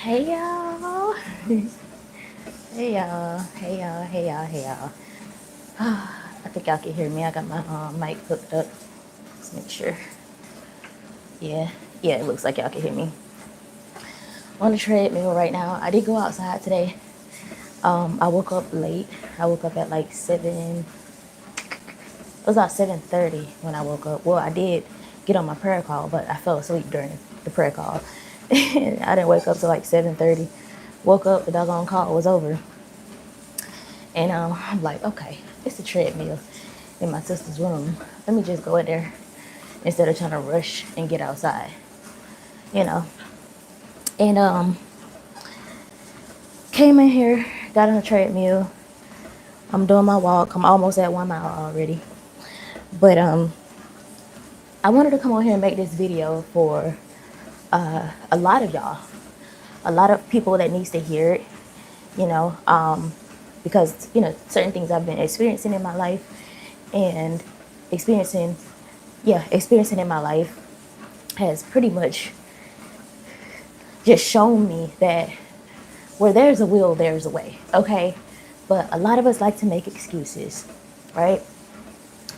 Hey y'all. Hey y'all. Hey y'all. Hey y'all. Hey y'all. I think y'all can hear me. I got my mic hooked up. Let's make sure. Yeah. Yeah, it looks like y'all can hear me. On the treadmill right now. I did go outside today. I woke up late. I woke up at like 7. It was about 7:30 when I woke up. Well, I did get on my prayer call, but I fell asleep during the prayer call. I didn't wake up till like 7:30. Woke up, the doggone call was over. And I'm like, okay, it's a treadmill in my sister's room. Let me just go in there instead of trying to rush and get outside, you know. And came in here, got on the treadmill. I'm doing my walk. I'm almost at 1 mile already. But I wanted to come on here and make this video for a lot of y'all, a lot of people that needs to hear it, you know, because, you know, certain things I've been experiencing in my life and experiencing in my life has pretty much just shown me that where there's a will, there's a way, okay? But a lot of us like to make excuses, right?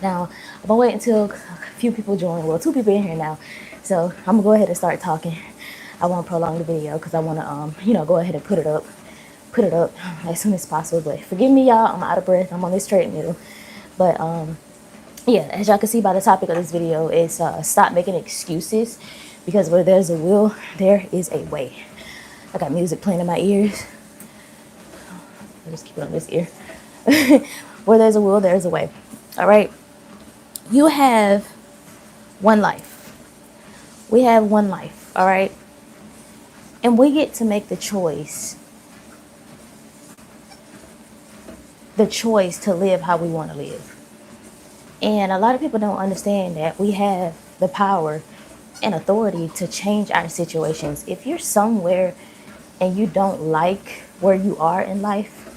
Now, I'm gonna wait until a few people join. Well, 2 people in here now. So I'm gonna go ahead and start talking. I won't prolong the video because I wanna, you know, go ahead and put it up as soon as possible. But forgive me, y'all, I'm out of breath. I'm on this treadmill. But yeah, as y'all can see by the topic of this video, is stop making excuses, because where there's a will, there is a way. I got music playing in my ears. I'll just keep it on this ear. Where there's a will, there's a way. All right. You have one life. We have one life. All right. And we get to make the choice to live how we want to live. And a lot of people don't understand that we have the power and authority to change our situations. If you're somewhere and you don't like where you are in life,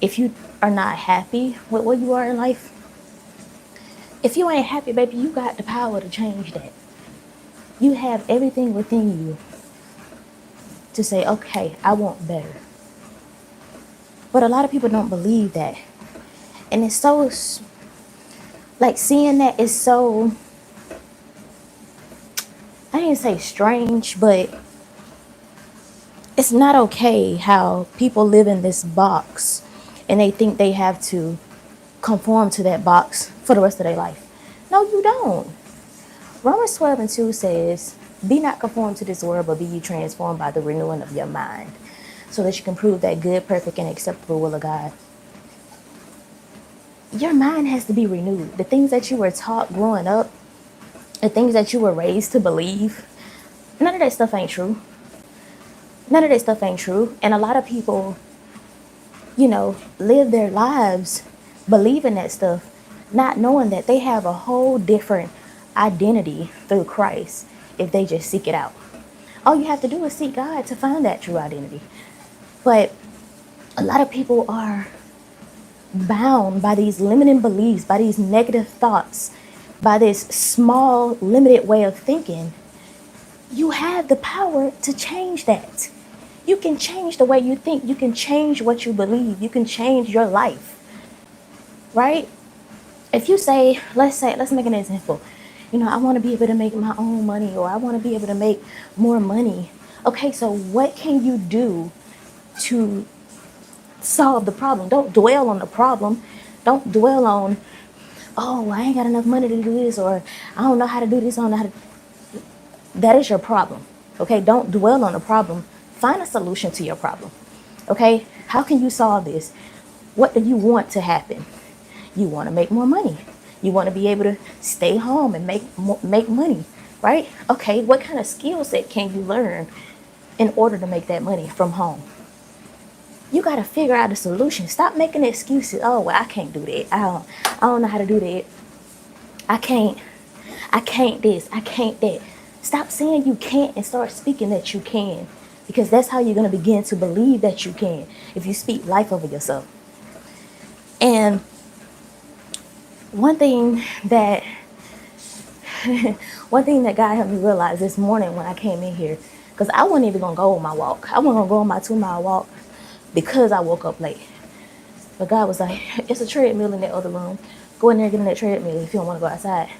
if you are not happy with where you are in life, if you ain't happy, baby, you got the power to change that. You have everything within you to say, okay, I want better. But a lot of people don't believe that. And it's so, like, seeing that is so, I didn't say strange, but it's not okay how people live in this box and they think they have to conform to that box for the rest of their life. No, you don't. Romans 12:2 says, be not conformed to this world, but be ye transformed by the renewing of your mind, so that you can prove that good, perfect, and acceptable will of God. Your mind has to be renewed. The things that you were taught growing up, the things that you were raised to believe, none of that stuff ain't true. None of that stuff ain't true. And a lot of people, you know, live their lives believing that stuff, not knowing that they have a whole different identity through Christ if they just seek it out. All you have to do is seek God to find that true identity. But a lot of people are bound by these limiting beliefs, by these negative thoughts, by this small, limited way of thinking. You have the power to change that. You can change the way you think. You can change what you believe. You can change your life, right? If you say, let's make an example. You know, I want to be able to make my own money, or I want to be able to make more money. Okay, so what can you do to solve the problem? Don't dwell on the problem. Don't dwell on, oh, I ain't got enough money to do this, or I don't know how to do this, I don't know how to. That is your problem. Okay, don't dwell on the problem. Find a solution to your problem. Okay, how can you solve this? What do you want to happen? You want to make more money. You want to be able to stay home and make money, right? Okay, what kind of skill set can you learn in order to make that money from home? You got to figure out a solution. Stop making excuses. Oh, well, I can't do that. I don't know how to do that. I can't this. I can't that. Stop saying you can't and start speaking that you can, because that's how you're going to begin to believe that you can, if you speak life over yourself. And one thing that God helped me realize this morning when I came in here, Because I wasn't even going to go on my walk. I wasn't going to go on my 2-mile walk because I woke up late. But God was like, it's a treadmill in that other room. Go in there and get on that treadmill if you don't want to go outside.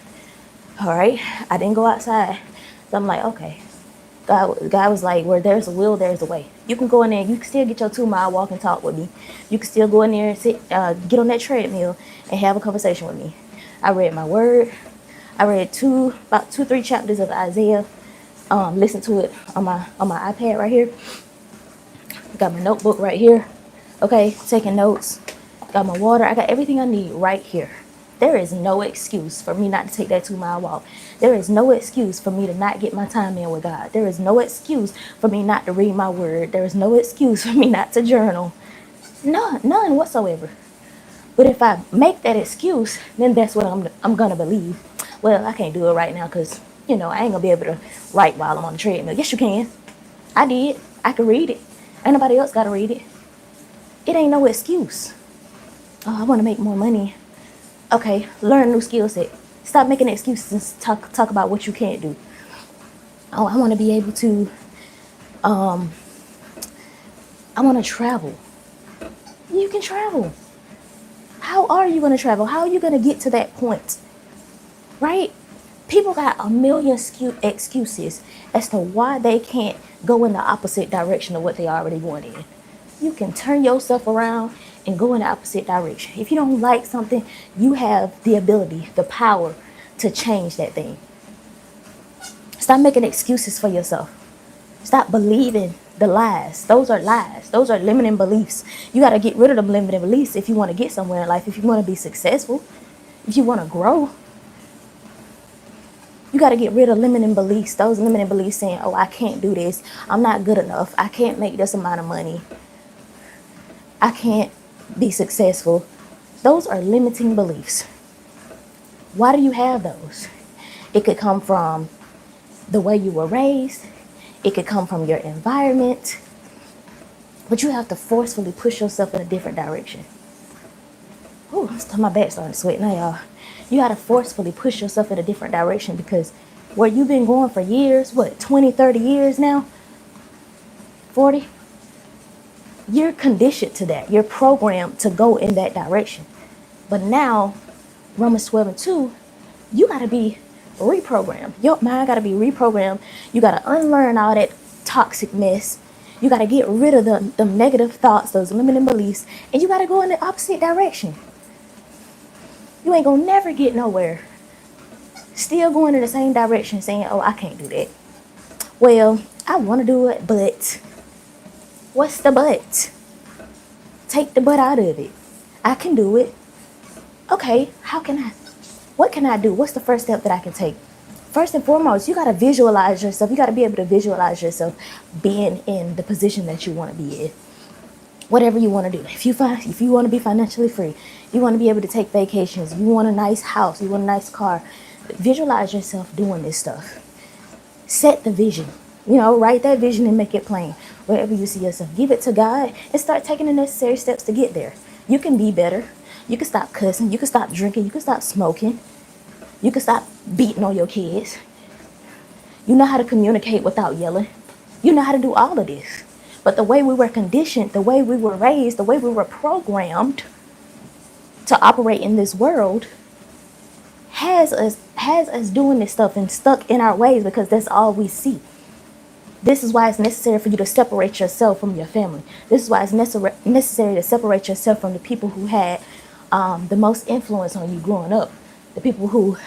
All right. I didn't go outside. So I'm like, okay. God was like, where there's a will, there's a way. You can go in there. You can still get your 2-mile walk and talk with me. You can still go in there and sit, get on that treadmill and have a conversation with me. I read my word. I read about 2-3 chapters of Isaiah. Listen to it on my iPad right here. Got my notebook right here. Okay, taking notes. Got my water. I got everything I need right here. There is no excuse for me not to take that 2-mile walk. There is no excuse for me to not get my time in with God. There is no excuse for me not to read my word. There is no excuse for me not to journal. None whatsoever. But if I make that excuse, then that's what I'm going to believe. Well, I can't do it right now because, I ain't going to be able to write while I'm on the treadmill. Yes, you can. I did. I can read it. Ain't nobody else got to read it. It ain't no excuse. Oh, I want to make more money. Okay, learn a new skill set. Stop making excuses and talk about what you can't do. Oh, I want to be able to, I want to travel. You can travel. How are you going to travel? How are you going to get to that point? Right? People got a million excuses as to why they can't go in the opposite direction of what they already want in. You can turn yourself around and go in the opposite direction. If you don't like something, you have the ability, the power to change that thing. Stop making excuses for yourself. Stop believing the lies. Those are lies. Those are limiting beliefs. You got to get rid of them limiting beliefs if you want to get somewhere in life, if you want to be successful, if you want to grow. You got to get rid of limiting beliefs. Those limiting beliefs saying, oh, I can't do this. I'm not good enough. I can't make this amount of money. I can't be successful. Those are limiting beliefs. Why do you have those? It could come from the way you were raised. It could come from your environment. But you have to forcefully push yourself in a different direction. Oh, my back's starting to sweat now, y'all. You got to forcefully push yourself in a different direction because where you've been going for years, 20, 30 years now? 40? You're conditioned to that. You're programmed to go in that direction. But now, Romans 12:2, you got to be reprogrammed. Your mind got to be reprogrammed. You got to unlearn all that toxic mess. You got to get rid of the negative thoughts, those limiting beliefs, and you got to go in the opposite direction. You ain't going to never get nowhere. Still going in the same direction saying, oh, I can't do that. Well, I want to do it, but what's the but? Take the but out of it. I can do it. Okay, what can I do? What's the first step that I can take? First and foremost, you got to visualize yourself. You got to be able to visualize yourself being in the position that you want to be in. Whatever you want to do. If you want to be financially free, you want to be able to take vacations, you want a nice house, you want a nice car, visualize yourself doing this stuff. Set the vision. Write that vision and make it plain. Wherever you see yourself, give it to God and start taking the necessary steps to get there. You can be better. You can stop cussing. You can stop drinking. You can stop smoking. You can stop beating on your kids. You know how to communicate without yelling. You know how to do all of this. But the way we were conditioned, the way we were raised, the way we were programmed to operate in this world has us doing this stuff and stuck in our ways because that's all we see. This is why it's necessary for you to separate yourself from your family. This is why it's necessary to separate yourself from the people who had the most influence on you growing up. The people who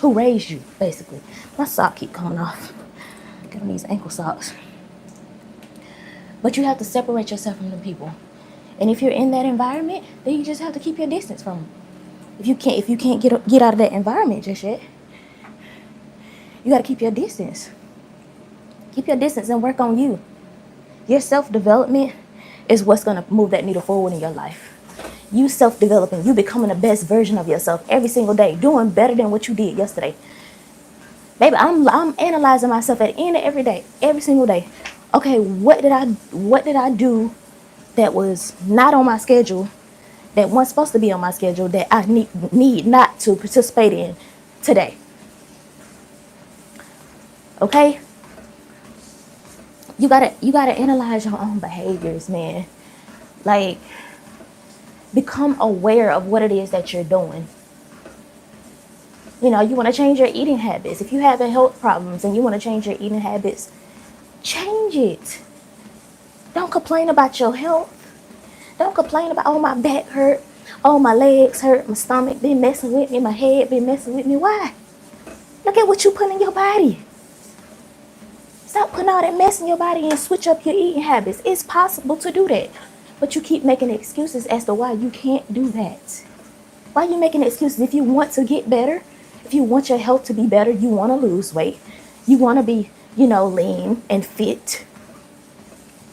raised you, basically. My sock keep coming off. Get on these ankle socks. But you have to separate yourself from the people. And if you're in that environment, then you just have to keep your distance from them. If you can't get out of that environment just yet, you got to keep your distance. Keep your distance and work on you. Your self-development is what's going to move that needle forward in your life. You self-developing, you becoming the best version of yourself every single day, doing better than what you did yesterday. Baby, I'm analyzing myself at the end of every day, every single day. Okay, what did I do that was not on my schedule, that wasn't supposed to be on my schedule, that I need not to participate in today? Okay? You gotta analyze your own behaviors, man. Like, become aware of what it is that you're doing. You know, you want to change your eating habits. If you have health problems and you want to change your eating habits, change it. Don't complain about your health. Don't complain about, oh, my back hurt, oh, my legs hurt, my stomach been messing with me, my head been messing with me. Why? Look at what you put in your body. Stop putting all that mess in your body and switch up your eating habits. It's possible to do that. But you keep making excuses as to why you can't do that. Why are you making excuses? If you want to get better, if you want your health to be better, you want to lose weight, you want to be, lean and fit,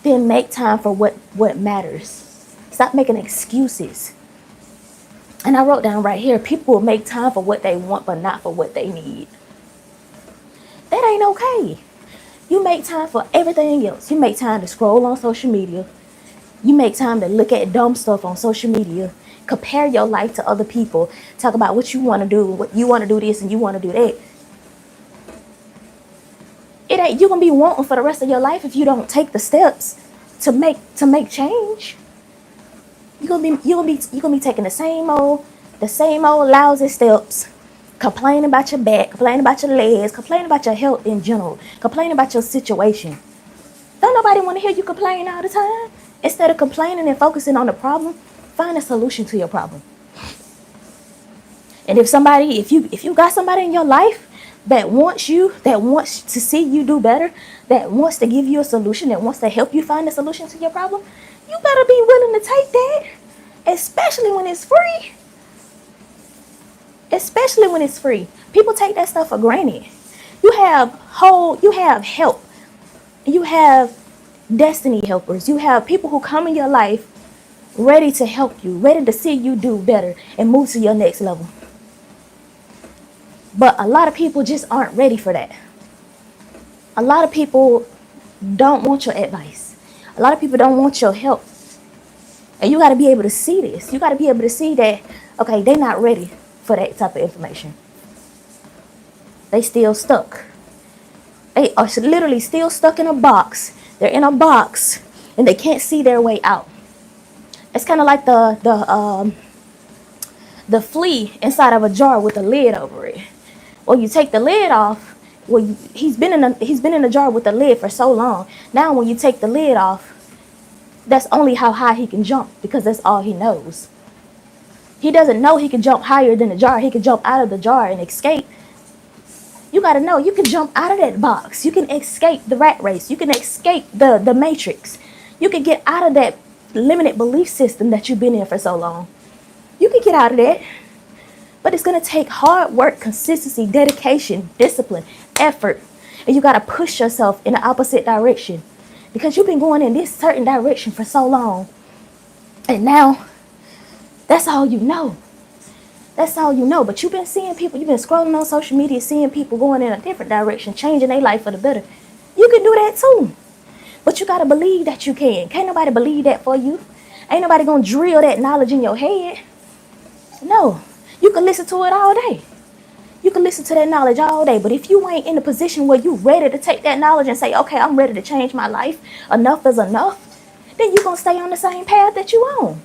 then make time for what matters. Stop making excuses. And I wrote down right here, people will make time for what they want, but not for what they need. That ain't okay. You make time for everything else. You make time to scroll on social media. You make time to look at dumb stuff on social media. Compare your life to other people. Talk about what you want to do, what you want to do this and you want to do that. You're going to be wanting for the rest of your life if you don't take the steps to make change. You're going to be taking the same old lousy steps, complaining about your back, complaining about your legs, complaining about your health in general, complaining about your situation. Don't nobody want to hear you complain all the time. Instead of complaining and focusing on the problem, find a solution to your problem. And if you got somebody in your life that wants to see you do better, that wants to give you a solution, that wants to help you find a solution to your problem, you better be willing to take that, especially when it's free. Especially when it's free. People take that stuff for granted. You have help. You have destiny helpers. You have people who come in your life ready to help you, ready to see you do better and move to your next level. But a lot of people just aren't ready for that. A lot of people don't want your advice. A lot of people don't want your help. And you got to be able to see this. You got to be able to see that, okay, they're not ready for that type of information. They still stuck. They are literally still stuck in a box. They're in a box and they can't see their way out. It's kind of like the flea inside of a jar with a lid over it. Well, you take the lid off. Well, he's been in a jar with the lid for so long. Now, when you take the lid off, that's only how high he can jump because that's all he knows. He doesn't know he can jump higher than the jar. He can jump out of the jar and escape. You got to know you can jump out of that box. You can escape the rat race. You can escape the matrix. You can get out of that limited belief system that you've been in for so long. You can get out of that. But it's going to take hard work, consistency, dedication, discipline, effort. And you got to push yourself in the opposite direction. Because you've been going in this certain direction for so long. And now, that's all you know. That's all you know. But you've been seeing people, you've been scrolling on social media, seeing people going in a different direction, changing their life for the better. You can do that too. But you got to believe that you can. Can't nobody believe that for you. Ain't nobody going to drill that knowledge in your head. No. You can listen to it all day. You can listen to that knowledge all day. But if you ain't in a position where you're ready to take that knowledge and say, okay, I'm ready to change my life, enough is enough, then you're going to stay on the same path that you're on.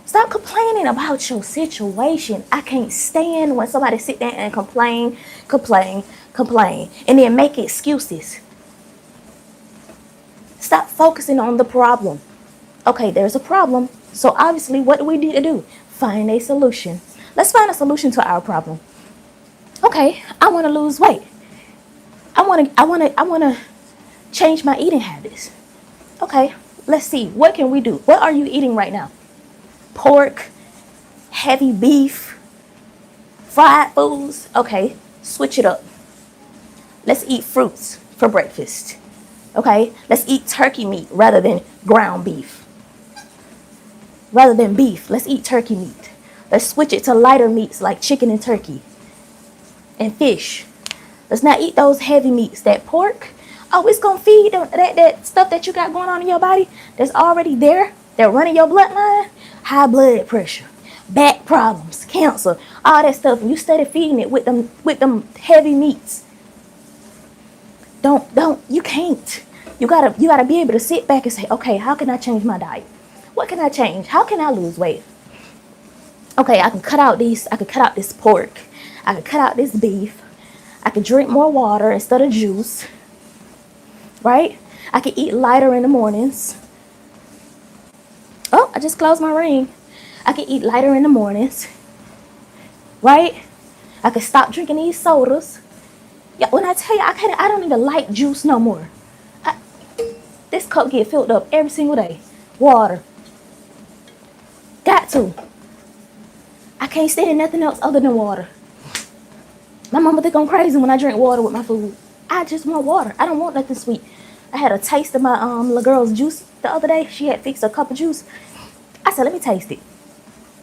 Stop complaining about your situation. I can't stand when somebody sit there and complain, and then make excuses. Stop focusing on the problem. Okay, there's a problem. So obviously, what do we need to do? Find a solution. Let's find a solution to our problem. Okay, I want to lose weight. I want to change my eating habits. Okay, let's see. What can we do? What are you eating right now? Pork, heavy beef, fried foods. Okay, switch it up. Let's eat fruits for breakfast. Okay, let's eat turkey meat rather than ground beef. Rather than beef, let's eat turkey meat. Let's switch it to lighter meats like chicken and turkey and fish. Let's not eat those heavy meats. That pork, oh, it's going to feed that stuff that you got going on in your body that's already there, that running your bloodline. High blood pressure, back problems, cancer, all that stuff, and you steady feeding it with them heavy meats. You can't. You gotta be able to sit back and say, okay, how can I change my diet? What can I change? How can I lose weight? Okay, I can cut out this pork. I can cut out this beef. I can drink more water instead of juice. Right? I can eat lighter in the mornings. Oh, I just closed my ring. I can eat lighter in the mornings. Right? I can stop drinking these sodas. Yeah, when I tell you, I don't even like juice no more. This cup get filled up every single day. Water. Got to. I can't stand in nothing else other than water. My mama think I'm crazy when I drink water with my food. I just want water. I don't want nothing sweet. I had a taste of my little girl's juice the other day. She had fixed a cup of juice. I said, let me taste it.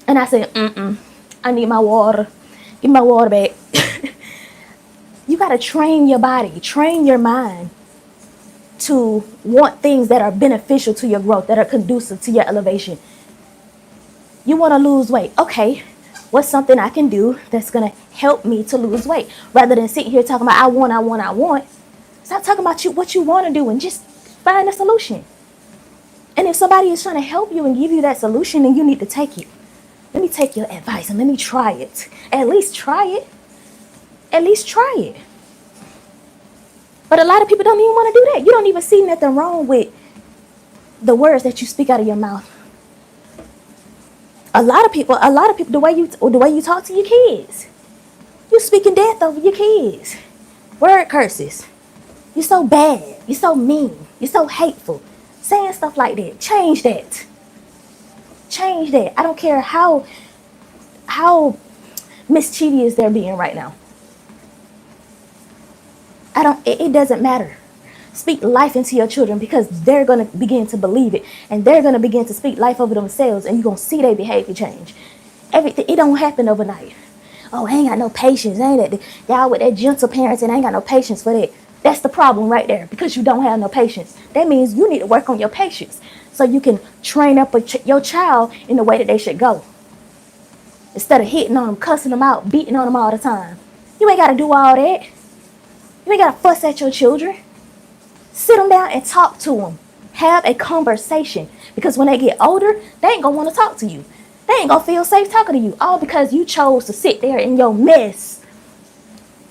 And I said, I need my water. Give me my water back. You got to train your body, train your mind to want things that are beneficial to your growth, that are conducive to your elevation. You want to lose weight. Okay, what's something I can do that's going to help me to lose weight? Rather than sitting here talking about I want. Stop talking about what you want to do and just find a solution. And if somebody is trying to help you and give you that solution, then you need to take it. Let me take your advice and let me try it. At least try it. At least try it. But a lot of people don't even want to do that. You don't even see nothing wrong with the words that you speak out of your mouth. A lot of people, the way you talk to your kids, you speaking death over your kids. Word curses. You're so bad. You're so mean. You're so hateful. Saying stuff like that. Change that. Change that. I don't care how mischievous they're being right now. It doesn't matter. Speak life into your children because they're going to begin to believe it. And they're going to begin to speak life over themselves. And you're going to see their behavior change. Everything, it don't happen overnight. Oh, I ain't got no patience. Y'all with that gentle parents and I ain't got no patience for that. That's the problem right there. Because you don't have no patience. That means you need to work on your patience. So you can train up your child in the way that they should go. Instead of hitting on them, cussing them out, beating on them all the time. You ain't got to do all that. You ain't got to fuss at your children. Sit them down and talk to them. Have a conversation. Because when they get older, they ain't going to want to talk to you. They ain't going to feel safe talking to you. All because you chose to sit there in your mess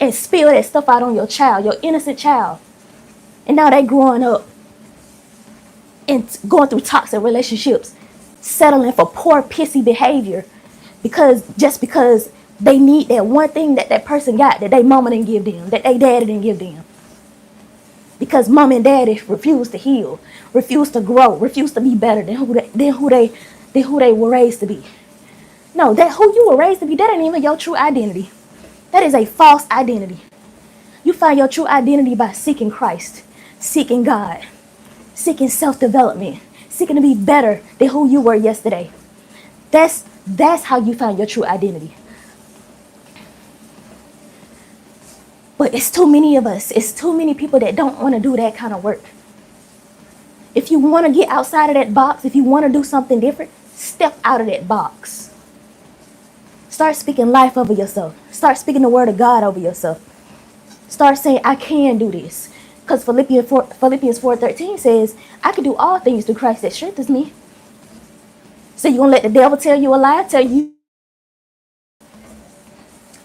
and spill that stuff out on your child, your innocent child. And now they growing up and going through toxic relationships, settling for poor, pissy behavior because they need that one thing that person got that they mama didn't give them, that they daddy didn't give them. Because mom and daddy refuse to heal, refuse to grow, refuse to be better than who they were raised to be. No, that who you were raised to be, that ain't even your true identity. That is a false identity. You find your true identity by seeking Christ, seeking God, seeking self-development, seeking to be better than who you were yesterday. That's how you find your true identity. But it's too many of us. It's too many people that don't want to do that kind of work. If you want to get outside of that box, if you want to do something different, step out of that box. Start speaking life over yourself. Start speaking the word of God over yourself. Start saying, I can do this. Because Philippians 4:13 says, I can do all things through Christ that strengthens me. So you're going to let the devil tell you a lie? Let me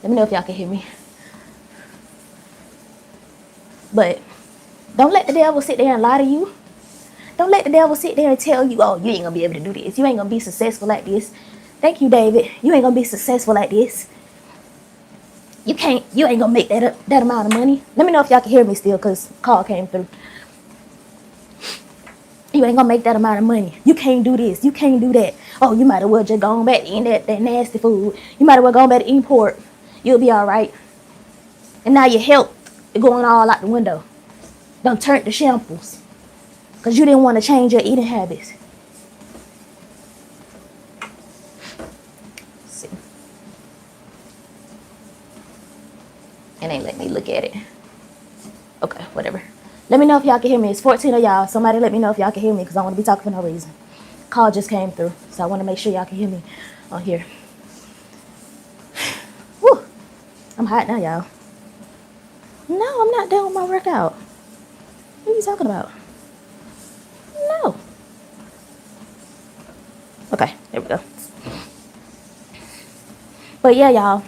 know if y'all can hear me. But don't let the devil sit there and lie to you. Don't let the devil sit there and tell you, oh, you ain't going to be able to do this. You ain't going to be successful like this. Thank you, David. You ain't going to be successful like this. You ain't going to make that amount of money. Let me know if y'all can hear me still because call came through. You ain't going to make that amount of money. You can't do this. You can't do that. Oh, you might as well just go on back to eating that nasty food. You might as well go on back to eating pork. You'll be all right. And now your health is going all out the window. Don't turn to shambles. Because you didn't want to change your eating habits. Let's see. It ain't let me look at it. Okay, whatever. Let me know if y'all can hear me. It's 14 of y'all. Somebody let me know if y'all can hear me because I want to be talking for no reason. Call just came through. So I want to make sure y'all can hear me on here. I'm hot now, y'all. No, I'm not done with my workout. What are you talking about? No. Okay, there we go. But yeah, y'all.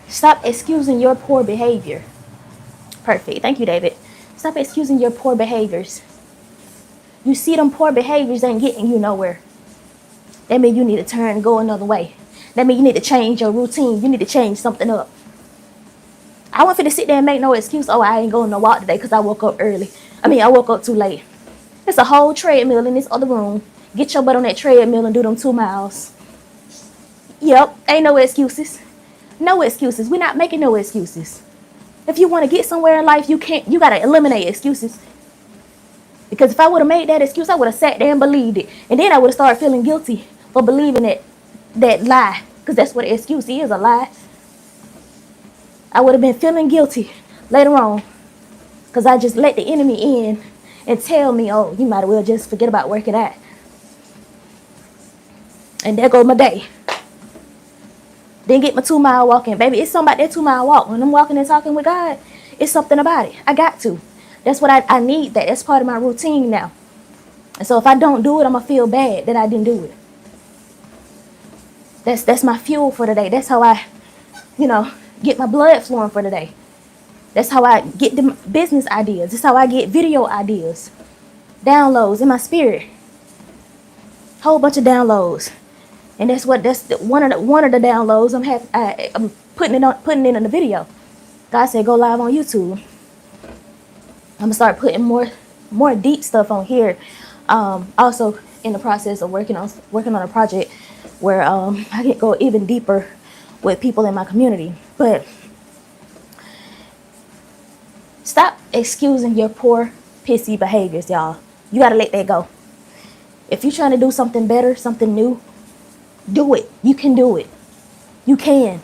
Stop excusing your poor behavior. Perfect. Thank you, David. Stop excusing your poor behaviors. You see them poor behaviors ain't getting you nowhere. That means you need to turn and go another way. That means you need to change your routine. You need to change something up. I want you to sit there and make no excuse. Oh, I ain't going to walk today because I woke up early. I woke up too late. There's a whole treadmill in this other room. Get your butt on that treadmill and do them 2 miles. Yep, ain't no excuses. No excuses. We're not making no excuses. If you want to get somewhere in life, you got to eliminate excuses. Because if I would have made that excuse, I would have sat there and believed it. And then I would have started feeling guilty for believing that lie. Because that's what an excuse is, a lie. I would have been feeling guilty later on. Because I just let the enemy in and tell me, oh, you might as well just forget about working out. And there goes my day. Then get my 2 mile walk in. Baby, it's something about that 2 mile walk. When I'm walking and talking with God, it's something about it. I got to. That's what I need. That's part of my routine now. And so if I don't do it, I'm going to feel bad that I didn't do it. That's my fuel for the day. That's how I, get my blood flowing for the day. That's how I get the business ideas. That's how I get video ideas. Downloads in my spirit. Whole bunch of downloads. And that's one of the downloads I'm putting it in the video. God said go live on YouTube. I'm gonna start putting more deep stuff on here. Also in the process of working on a project where I can go even deeper with people in my community. But stop excusing your poor, pissy behaviors, y'all. You gotta let that go. If you're trying to do something better, something new, do it. You can do it. You can.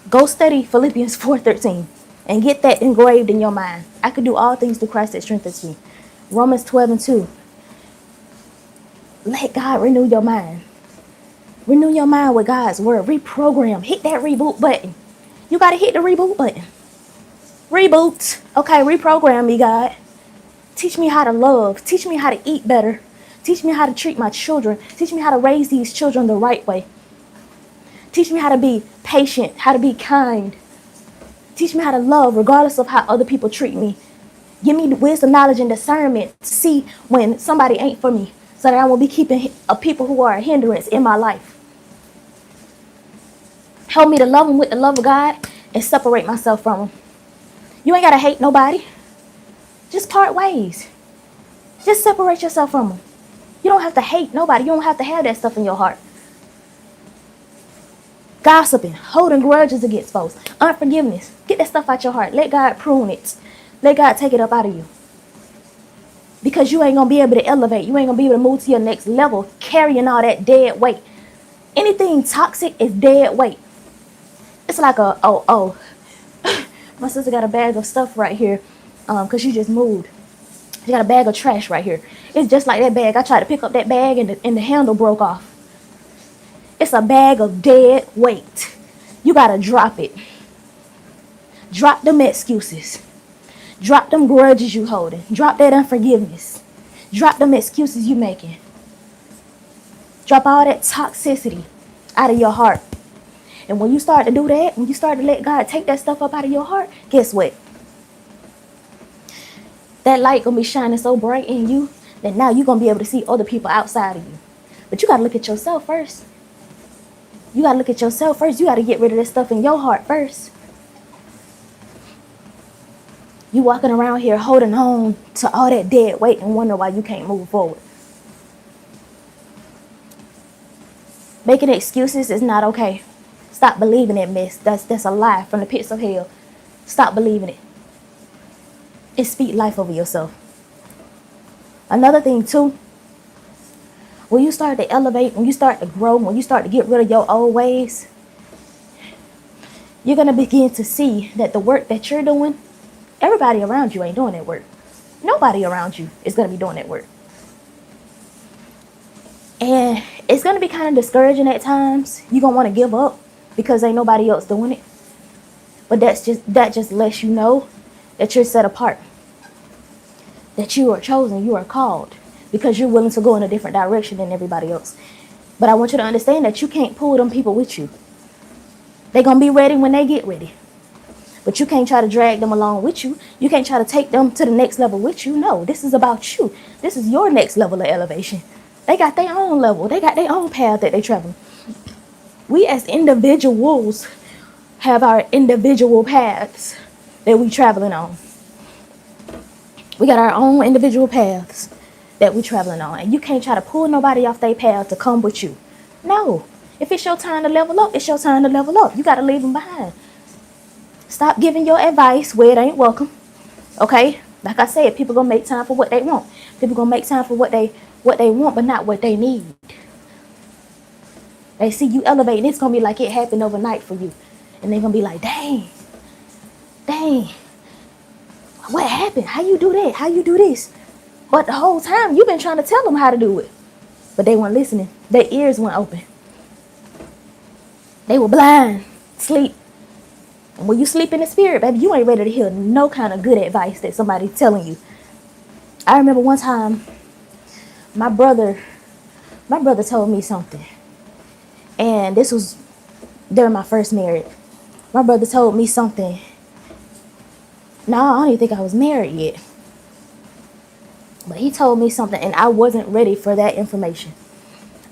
Go study Philippians 4:13 and get that engraved in your mind. I could do all things through Christ that strengthens me. Romans 12:2. Let God renew your mind. Renew your mind with God's word. Reprogram. Hit that reboot button. You got to hit the reboot button. Reboot. Okay, reprogram me, God. Teach me how to love. Teach me how to eat better. Teach me how to treat my children. Teach me how to raise these children the right way. Teach me how to be patient, how to be kind. Teach me how to love regardless of how other people treat me. Give me wisdom, knowledge, and discernment to see when somebody ain't for me so that I won't be keeping people who are a hindrance in my life. Help me to love them with the love of God and separate myself from them. You ain't got to hate nobody. Just part ways. Just separate yourself from them. You don't have to hate nobody. You don't have to have that stuff in your heart. Gossiping, holding grudges against folks, unforgiveness. Get that stuff out your heart. Let God prune it. Let God take it up out of you. Because you ain't going to be able to elevate. You ain't going to be able to move to your next level carrying all that dead weight. Anything toxic is dead weight. It's like my sister got a bag of stuff right here because she just moved. She got a bag of trash right here. It's just like that bag. I tried to pick up that bag and the handle broke off. It's a bag of dead weight. You got to drop it. Drop them excuses. Drop them grudges you holding. Drop that unforgiveness. Drop them excuses you making. Drop all that toxicity out of your heart. And when you start to do that, when you start to let God take that stuff up out of your heart, guess what? That light going to be shining so bright in you that now you're going to be able to see other people outside of you. But you got to look at yourself first. You got to look at yourself first. You got to get rid of that stuff in your heart first. You walking around here holding on to all that dead weight and wonder why you can't move forward. Making excuses is not okay. Stop believing that mess. That's a lie from the pits of hell. Stop believing it. And speak life over yourself. Another thing too, when you start to elevate, when you start to grow, when you start to get rid of your old ways, you're going to begin to see that the work that you're doing, everybody around you ain't doing that work. Nobody around you is going to be doing that work. And it's going to be kind of discouraging at times. You're going to want to give up. because ain't nobody else doing it. But that just lets you know that you're set apart, that you are chosen, you are called, because you're willing to go in a different direction than everybody else. But I want you to understand that you can't pull them people with you. They're going to be ready when they get ready. But you can't try to drag them along with you. You can't try to take them to the next level with you. No, this is about you. This is your next level of elevation. They got their own level. They got their own path that they travel. We as individuals have our individual paths that we traveling on. We got our own individual paths that we traveling on. And you can't try to pull nobody off their path to come with you. No. If it's your time to level up, it's your time to level up. You got to leave them behind. Stop giving your advice where it ain't welcome. Okay? Like I said, people going to make time for what they want. People going to make time for what they want, but not what they need. They see you elevating, it's going to be like it happened overnight for you. And they're going to be like, dang. What happened? How you do that? How you do this? But the whole time, you've been trying to tell them how to do it. But they weren't listening. Their ears weren't open. They were blind, sleep. And when you sleep in the spirit, baby, you ain't ready to hear no kind of good advice that somebody's telling you. I remember one time, my brother told me something. And this was during my first marriage. My brother told me something. No, I don't even think I was married yet. But he told me something and I wasn't ready for that information.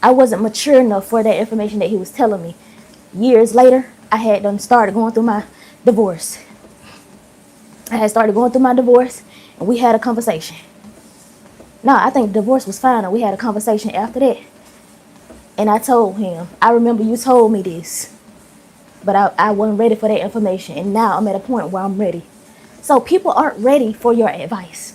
I wasn't mature enough for that information that he was telling me. Years later, I had done started going through my divorce. And we had a conversation. No, I think divorce was fine and we had a conversation after that. And I told him, I remember you told me this, but I wasn't ready for that information. And now I'm at a point where I'm ready. So people aren't ready for your advice.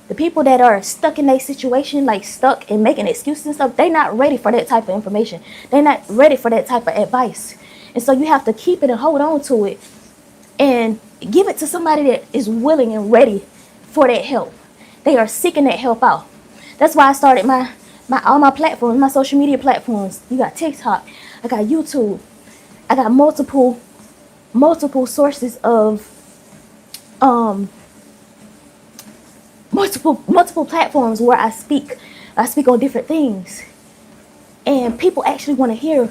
The people that are stuck in their situation, like stuck and making excuses and stuff, they're not ready for that type of information. They're not ready for that type of advice. And so you have to keep it and hold on to it and give it to somebody that is willing and ready for that help. They are seeking that help out. That's why I started all my platforms, my social media platforms. You got TikTok, I got YouTube, I got multiple sources of multiple platforms where I speak on different things. And people actually want to hear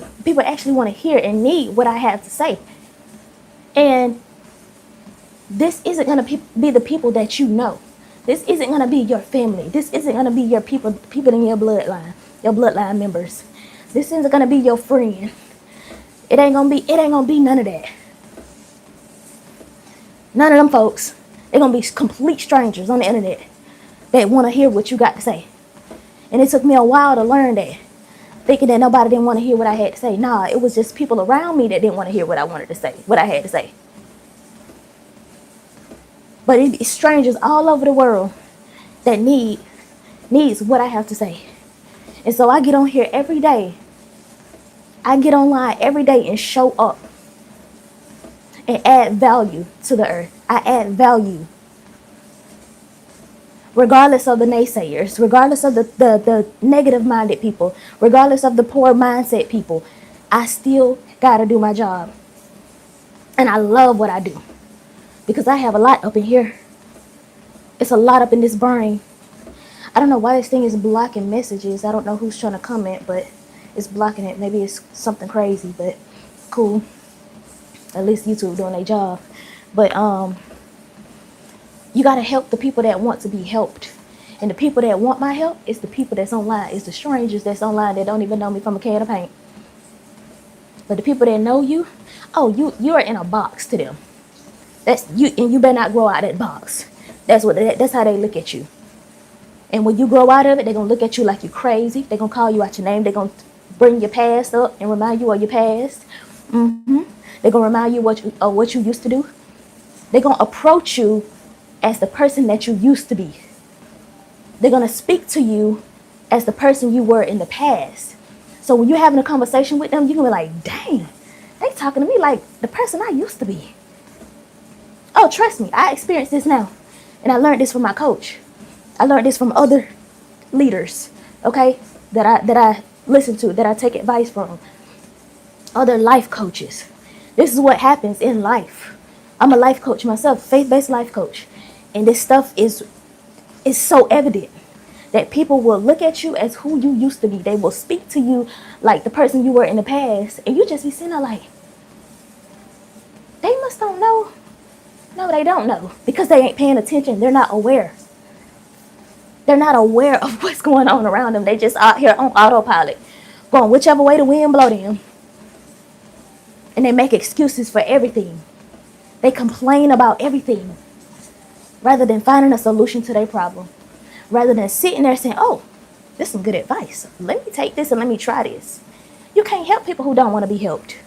and need what I have to say. And this isn't going to be the people that you know. This isn't going to be your family. This isn't going to be your people in your bloodline members. This isn't going to be your friend. It ain't going to be none of that. None of them folks. They're going to be complete strangers on the internet that want to hear what you got to say. And it took me a while to learn that. Thinking that nobody didn't want to hear what I had to say. Nah, it was just people around me that didn't want to hear what I wanted to say, what I had to say. But it's strangers all over the world that needs what I have to say. And so I get on here every day. I get online every day and show up and add value to the earth. I add value. Regardless of the naysayers, regardless of the negative-minded people, regardless of the poor mindset people, I still got to do my job. And I love what I do. Because I have a lot up in here. It's a lot up in this brain. I don't know why this thing is blocking messages. I don't know who's trying to comment, but it's blocking it. Maybe it's something crazy, but cool. At least YouTube doing their job. But you got to help the people that want to be helped. And the people that want my help is the people that's online. It's the strangers that's online that don't even know me from a can of paint. But the people that know you, you are in a box to them. That's you, and you better not grow out of that box. That's how they look at you. And when you grow out of it, they're gonna look at you like you're crazy. They're gonna call you out your name. They're gonna bring your past up and remind you of your past. They're gonna remind you of what you used to do. They're gonna approach you as the person that you used to be. They're gonna speak to you as the person you were in the past. So when you're having a conversation with them, you're gonna be like, dang, they talking to me like the person I used to be. Oh, trust me, I experienced this now. And I learned this from my coach. I learned this from other leaders, okay, that I listen to, that I take advice from. Other life coaches. This is what happens in life. I'm a life coach myself, faith-based life coach. And this stuff is so evident that people will look at you as who you used to be. They will speak to you like the person you were in the past. And you just be sitting there like, they must don't know. No, they don't know. Because they ain't paying attention. They're not aware. They're not aware of what's going on around them. They just out here on autopilot, going whichever way the wind blow them. And they make excuses for everything. They complain about everything rather than finding a solution to their problem. Rather than sitting there saying, oh, this is some good advice. Let me take this and let me try this. You can't help people who don't want to be helped.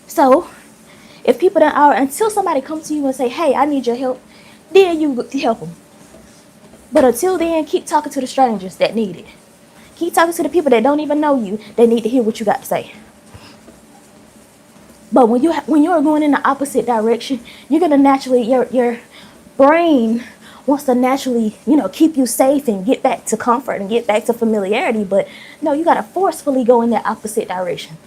So, if people don't, until somebody comes to you and say, hey, I need your help, then you help them. But until then, keep talking to the strangers that need it. Keep talking to the people that don't even know you. They need to hear what you got to say. But when you're going in the opposite direction, you're gonna naturally, your brain wants to naturally, keep you safe and get back to comfort and get back to familiarity. But no, you gotta forcefully go in that opposite direction.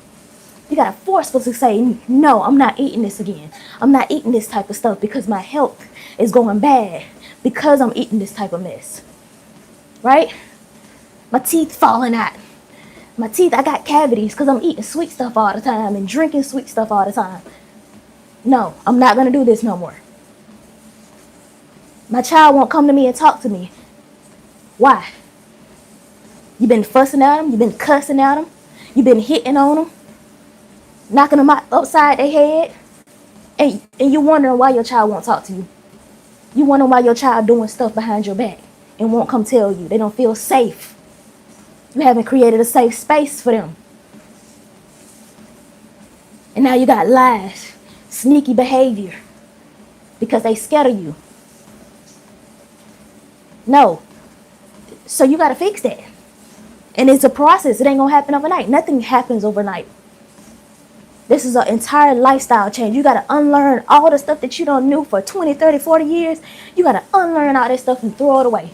You gotta forcefully say, no, I'm not eating this again. I'm not eating this type of stuff because my health is going bad because I'm eating this type of mess. Right? My teeth falling out. My teeth, I got cavities because I'm eating sweet stuff all the time and drinking sweet stuff all the time. No, I'm not going to do this no more. My child won't come to me and talk to me. Why? You've been fussing at them. You've been cussing at them. You've been hitting on them. Knocking them upside their head. And you're wondering why your child won't talk to you. You wonder why your child doing stuff behind your back and won't come tell you. They don't feel safe. You haven't created a safe space for them. And now you got lies, sneaky behavior, because they scared of you. No. So you got to fix that. And it's a process. It ain't going to happen overnight. Nothing happens overnight. This is an entire lifestyle change. You got to unlearn all the stuff that you don't knew for 20, 30, 40 years. You got to unlearn all that stuff and throw it away.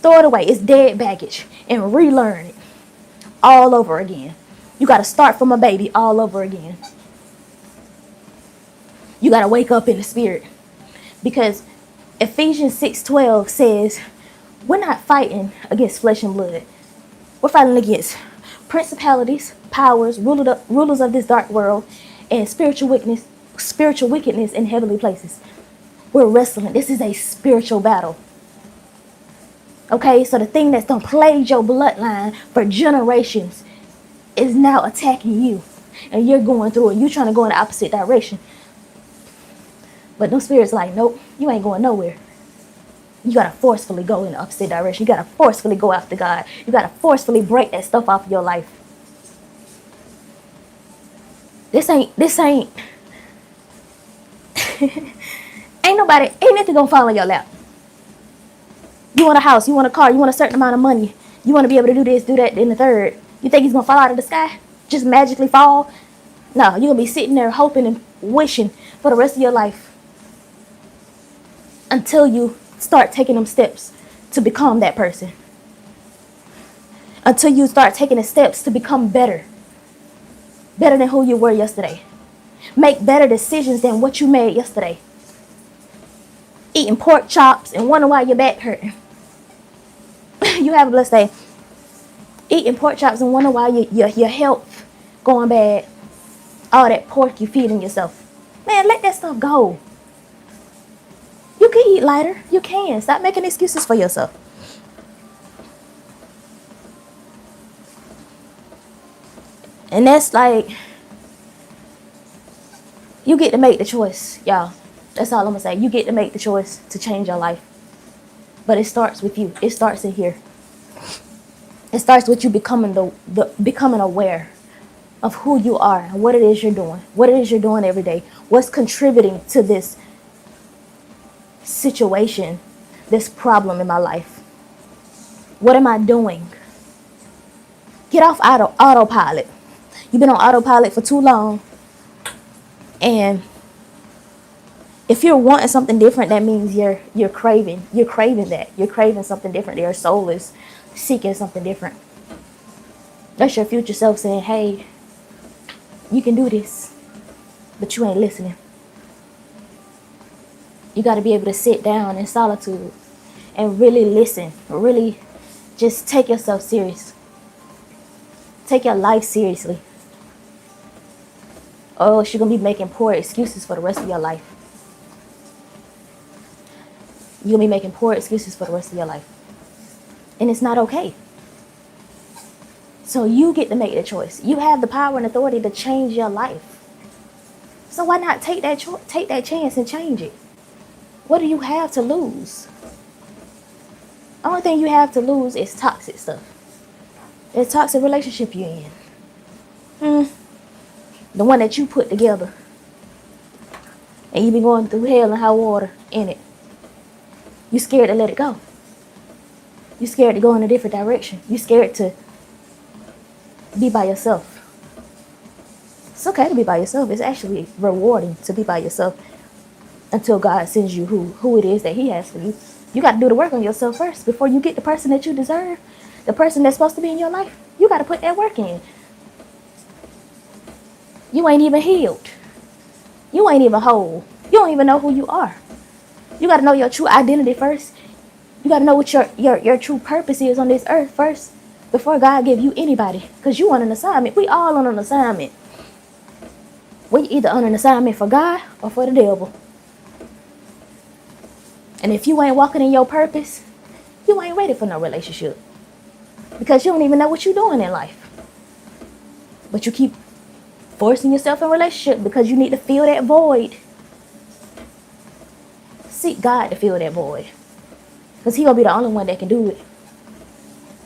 Throw it away. It's dead baggage. And relearn it all over again. You got to start from a baby all over again. You got to wake up in the spirit. Because Ephesians 6:12 says, we're not fighting against flesh and blood. We're fighting against principalities, powers, rulers of this dark world, and spiritual wickedness in heavenly places. We're wrestling. This is a spiritual battle. Okay, so the thing that's done plagued your bloodline for generations is now attacking you. And you're going through it. You're trying to go in the opposite direction. But those spirits are like, nope, you ain't going nowhere. You got to forcefully go in the opposite direction. You got to forcefully go after God. You got to forcefully break that stuff off of your life. This ain't, ain't nothing gonna fall in your lap. You want a house, you want a car, you want a certain amount of money. You want to be able to do this, do that, then the third. You think he's gonna fall out of the sky? Just magically fall? No, you're gonna be sitting there hoping and wishing for the rest of your life. Until you start taking them steps to become that person. Until you start taking the steps to become better. Better than who you were yesterday. Make better decisions than what you made yesterday. Eating pork chops and wondering why your back hurting. You have a blessed day. Eating pork chops and wondering why your health going bad. All that pork you feeding yourself. Man, let that stuff go. You can eat lighter. You can. Stop making excuses for yourself. And that's like, you get to make the choice, y'all. That's all I'm going to say. You get to make the choice to change your life. But it starts with you. It starts in here. It starts with you becoming becoming aware of who you are and what it is you're doing. What it is you're doing every day. What's contributing to this situation, this problem in my life. What am I doing? Get off autopilot. You've been on autopilot for too long. And if you're wanting something different, that means you're craving that. You're craving something different. Your soul is seeking something different. That's your future self saying, hey, You can do this, but you ain't listening. You got to be able to sit down in solitude and really listen. Really just take yourself serious. Take your life seriously. Or else you're going to be making poor excuses for the rest of your life. You're going to be making poor excuses for the rest of your life. And it's not okay. So you get to make the choice. You have the power and authority to change your life. So why not take that chance and change it? What do you have to lose? Only thing you have to lose is toxic stuff. It's toxic relationship you're in. The one that you put together. And you been going through hell and high water in it. You scared to let it go. You scared to go in a different direction. You scared to be by yourself. It's okay to be by yourself. It's actually rewarding to be by yourself until God sends you who it is that he has for you. You got to do the work on yourself first before you get the person that you deserve, the person that's supposed to be in your life. You got to put that work in. You ain't even healed. You ain't even whole. You don't even know who you are. You got to know your true identity first. You got to know what your true purpose is on this earth first before God give you anybody. Because you on an assignment. We all on an assignment. We either on an assignment for God or for the devil. And if you ain't walking in your purpose, you ain't ready for no relationship. Because you don't even know what you're doing in life. But you keep forcing yourself in a relationship because you need to fill that void. Seek God to fill that void. Because he going to be the only one that can do it.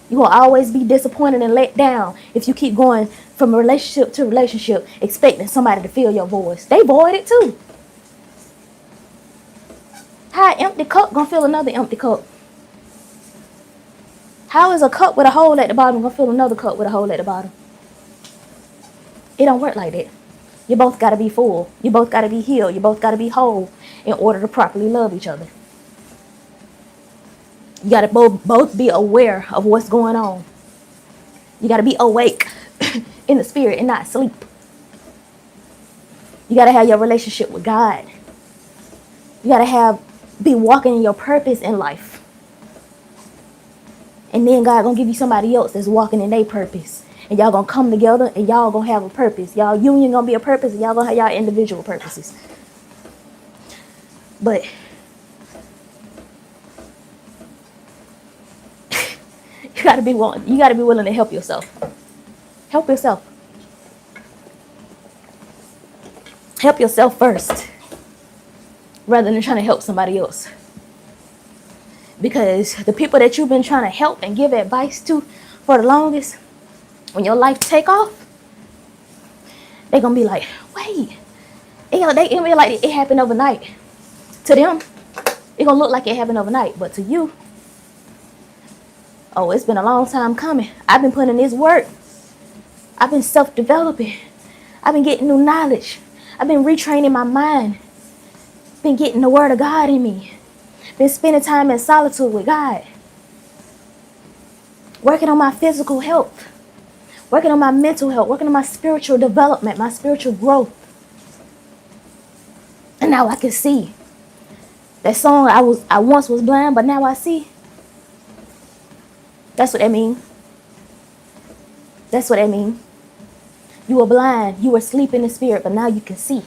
You're going to always be disappointed and let down if you keep going from relationship to relationship expecting somebody to fill your voice. They void it too. How an empty cup going to fill another empty cup? How is a cup with a hole at the bottom going to fill another cup with a hole at the bottom? It don't work like that. You both got to be full. You both got to be healed. You both got to be whole in order to properly love each other. You got to both be aware of what's going on. You got to be awake in the spirit and not sleep. You got to have your relationship with God. You got to be walking in your purpose in life. And then God going to give you somebody else that's walking in their purpose. And y'all going to come together and y'all going to have a purpose. Y'all union going to be a purpose and y'all going to have y'all individual purposes. But you got to be willing to help yourself. Help yourself. Help yourself first. Rather than trying to help somebody else. Because the people that you've been trying to help and give advice to for the longest, when your life take off, they're going to be like, wait. They be like it happened overnight. To them, it's going to look like it happened overnight. But to you, oh, it's been a long time coming. I've been putting in this work. I've been self-developing. I've been getting new knowledge. I've been retraining my mind. Been getting the word of God in me. Been spending time in solitude with God. Working on my physical health. Working on my mental health. Working on my spiritual development. My spiritual growth. And now I can see. That song, I once was blind, but now I see. That's what that means. That's what that means. You were blind. You were asleep in the spirit, but now you can see.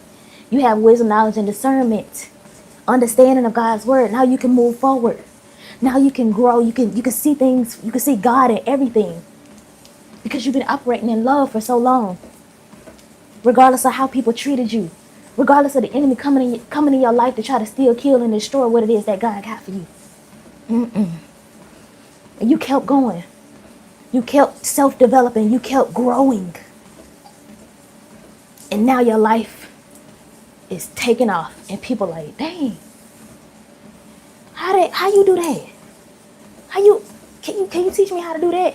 You have wisdom, knowledge, and discernment. Understanding of God's word. Now you can move forward. Now you can grow. You can see things. You can see God in everything. Because you've been operating in love for so long. Regardless of how people treated you. Regardless of the enemy coming in your life to try to steal, kill, and destroy what it is that God got for you. And you kept going. You kept self-developing. You kept growing. And now your life is taking off. And people like, dang. How you do that? Can you teach me how to do that?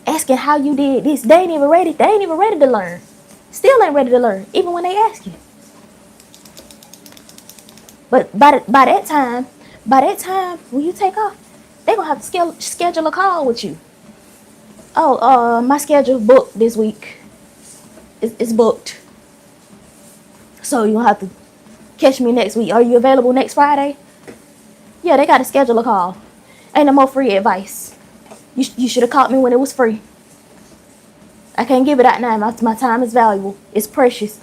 Asking how you did this. They ain't even ready to learn. Still ain't ready to learn. Even when they ask you. But by that time, when you take off, they're going to have to schedule a call with you. Oh, my schedule booked this week. it's booked. So you'll have to catch me next week. Are you available next Friday? Yeah, they got to schedule a call. Ain't no more free advice. You should have called me when it was free. I can't give it out now. My time is valuable. It's precious.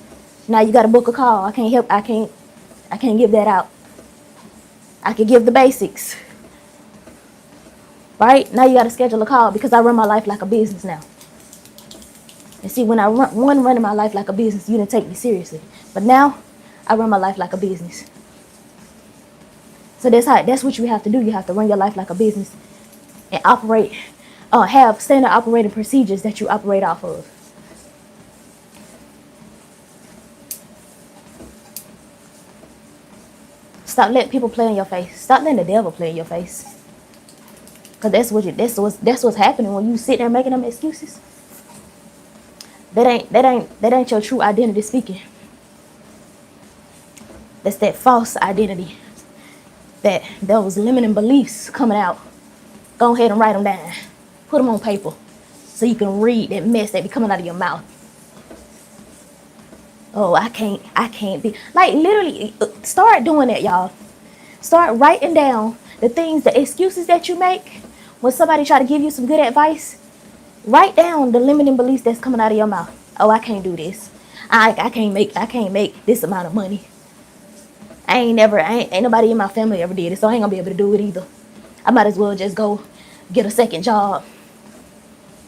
Now you got to book a call. I can't give that out. I can give the basics. Right? Now you got to schedule a call because I run my life like a business now. And see, when I running my life like a business, you didn't take me seriously. But now, I run my life like a business. So that's what you have to do. You have to run your life like a business and operate, have standard operating procedures that you operate off of. Stop letting people play in your face. Stop letting the devil play in your face. Cause that's what's happening when you sit there making them excuses. That ain't your true identity speaking. That's that false identity. Those limiting beliefs coming out. Go ahead and write them down. Put them on paper so you can read that mess that be coming out of your mouth. Oh, I can't be. Like, literally, start doing that, y'all. Start writing down the excuses that you make when somebody try to give you some good advice. Write down the limiting beliefs that's coming out of your mouth. Oh, I can't do this. I can't make this amount of money. Ain't nobody in my family ever did it, so I ain't gonna be able to do it either. I might as well just go get a second job.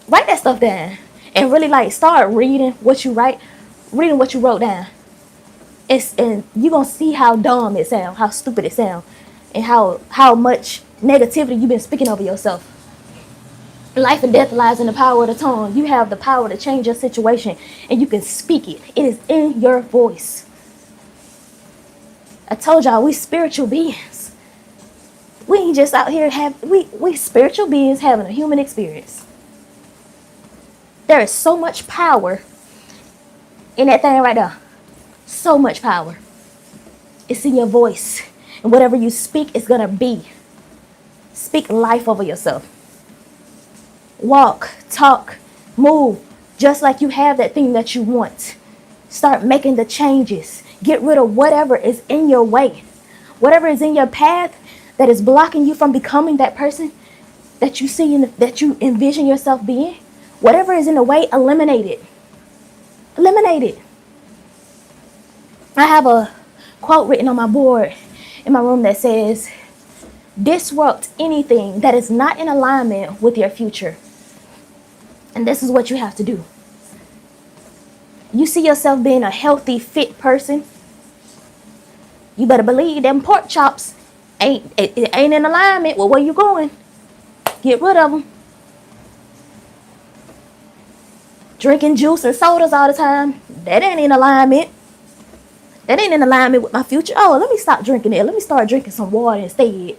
Write that stuff down and really start reading what you wrote down. And you're gonna see how dumb it sounds, how stupid it sounds, and how much negativity you've been speaking over yourself. Life and death lies in the power of the tongue. You have the power to change your situation, and you can speak it. It is in your voice. I told y'all, we spiritual beings. We ain't just out here we spiritual beings having a human experience. There is so much power in that thing right there. So much power. It's in your voice. And whatever you speak is gonna be. Speak life over yourself. Walk, talk, move, just like you have that thing that you want. Start making the changes. Get rid of whatever is in your way. Whatever is in your path that is blocking you from becoming that person that you see that you envision yourself being. Whatever is in the way, eliminate it. Eliminate it. I have a quote written on my board in my room that says, disrupt anything that is not in alignment with your future. And this is what you have to do. You see yourself being a healthy, fit person, you better believe them pork chops ain't in alignment with where you're going. Get rid of them. Drinking juice and sodas all the time, that ain't in alignment. That ain't in alignment with my future. Oh, let me stop drinking it. Let me start drinking some water instead.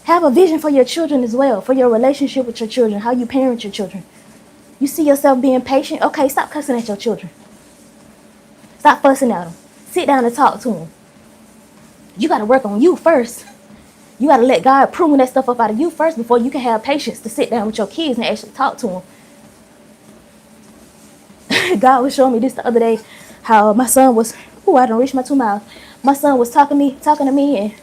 Have a vision for your children as well, for your relationship with your children, how you parent your children. You see yourself being patient? Okay, stop cussing at your children. Stop fussing at them. Sit down and talk to them. You got to work on you first. You got to let God prune that stuff up out of you first before you can have patience to sit down with your kids and actually talk to them. God was showing me this the other day, how my son was, I done reached my 2 miles. My son was talking to me, and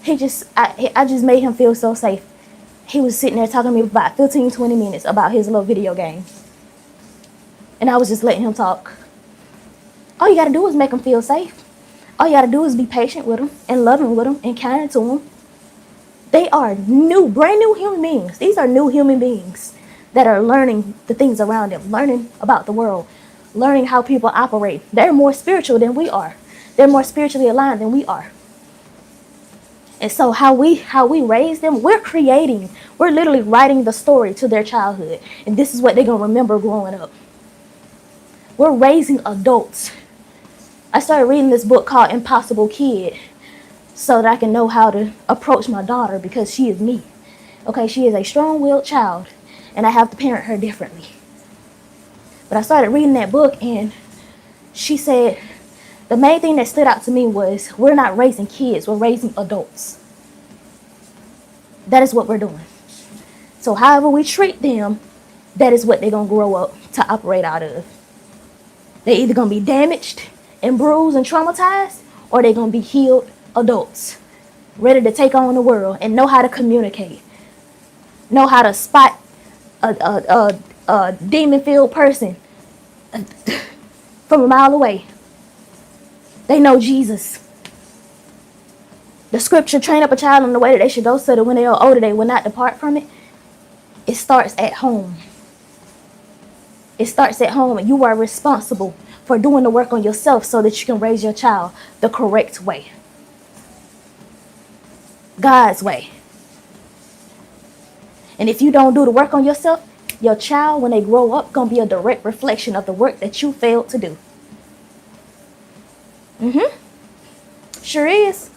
I just made him feel so safe. He was sitting there talking to me for about 15, 20 minutes about his little video game. And I was just letting him talk. All you got to do is make him feel safe. All you got to do is be patient with him and loving with him and kind to him. They are brand new human beings. These are new human beings that are learning the things around them, learning about the world, learning how people operate. They're more spiritual than we are. They're more spiritually aligned than we are. And so how we raise them, we're literally writing the story to their childhood. And this is what they're going to remember growing up. We're raising adults. I started reading this book called Impossible Kid so that I can know how to approach my daughter, because she is me. Okay, she is a strong-willed child, and I have to parent her differently. But I started reading that book, and she said, the main thing that stood out to me was, we're not raising kids, we're raising adults. That is what we're doing. So however we treat them, that is what they're going to grow up to operate out of. They're either going to be damaged and bruised and traumatized, or they're going to be healed adults, ready to take on the world and know how to communicate, know how to spot a demon-filled person from a mile away. They know Jesus. The scripture, train up a child in the way that they should go, so that when they are older, they will not depart from it. It starts at home. It starts at home, and you are responsible for doing the work on yourself so that you can raise your child the correct way. God's way. And if you don't do the work on yourself, your child, when they grow up, going to be a direct reflection of the work that you failed to do. Sure is.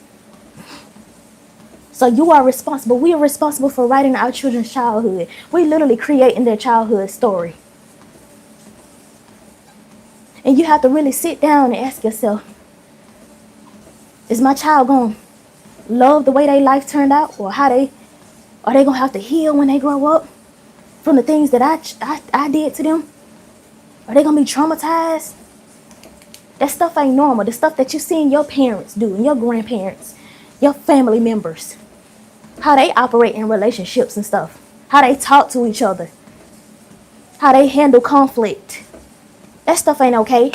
So you are responsible. We are responsible for writing our children's childhood. We literally creating their childhood story. And you have to really sit down and ask yourself, is my child going to love the way their life turned out? Or are they going to have to heal when they grow up from the things that I did to them? Are they going to be traumatized? That stuff ain't normal. The stuff that you seen your parents do and your grandparents, your family members, how they operate in relationships and stuff, how they talk to each other, how they handle conflict. That stuff ain't okay.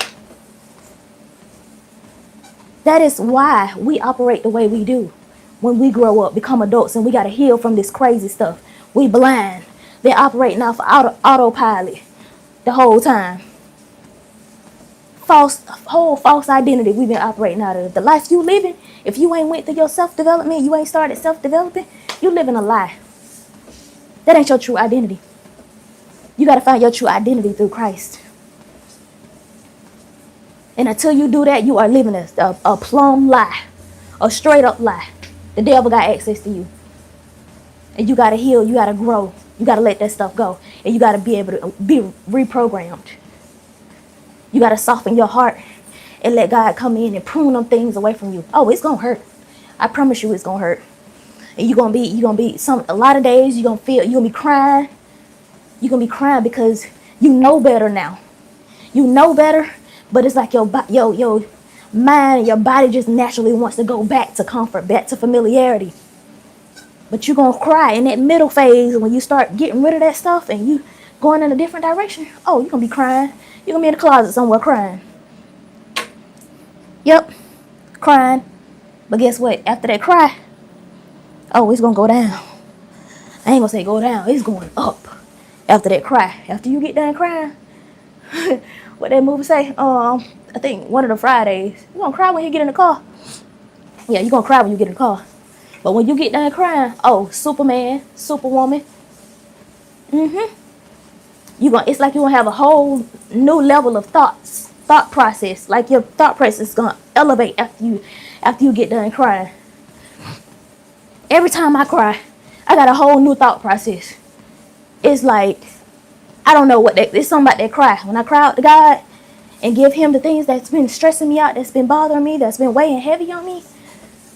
That is why we operate the way we do when we grow up, become adults, and we got to heal from this crazy stuff. We blind. They're operating off autopilot the whole time. False identity we've been operating out of. The life you living, if you ain't went through your self-development, you ain't started self-developing, you living a lie. That ain't your true identity. You got to find your true identity through Christ. And until you do that, you are living a plumb lie, a straight up lie. The devil got access to you. And you got to heal, you got to grow, you got to let that stuff go. And you got to be able to be reprogrammed. You got to soften your heart and let God come in and prune them things away from you. Oh, it's going to hurt. I promise you it's going to hurt. And you're going to be a lot of days you're going to be crying. You're going to be crying because you know better now. You know better, but it's like your mind and your body just naturally wants to go back to comfort, back to familiarity. But you're going to cry in that middle phase when you start getting rid of that stuff and you going in a different direction. Oh, you're going to be crying. You're going to be in the closet somewhere crying. Yep, crying. But guess what? After that cry, oh, it's going to go down. I ain't going to say go down. It's going up after that cry. After you get done crying. What that movie say? I think one of the Fridays. You're going to cry when you get in the car. Yeah, you're going to cry when you get in the car. But when you get done crying, oh, Superman, Superwoman. It's like you're going to have a whole new level of thought process. Like your thought process is going to elevate after you get done crying. Every time I cry, I got a whole new thought process. It's like, I don't know what it's something about that cry. When I cry out to God and give him the things that's been stressing me out, that's been bothering me, that's been weighing heavy on me.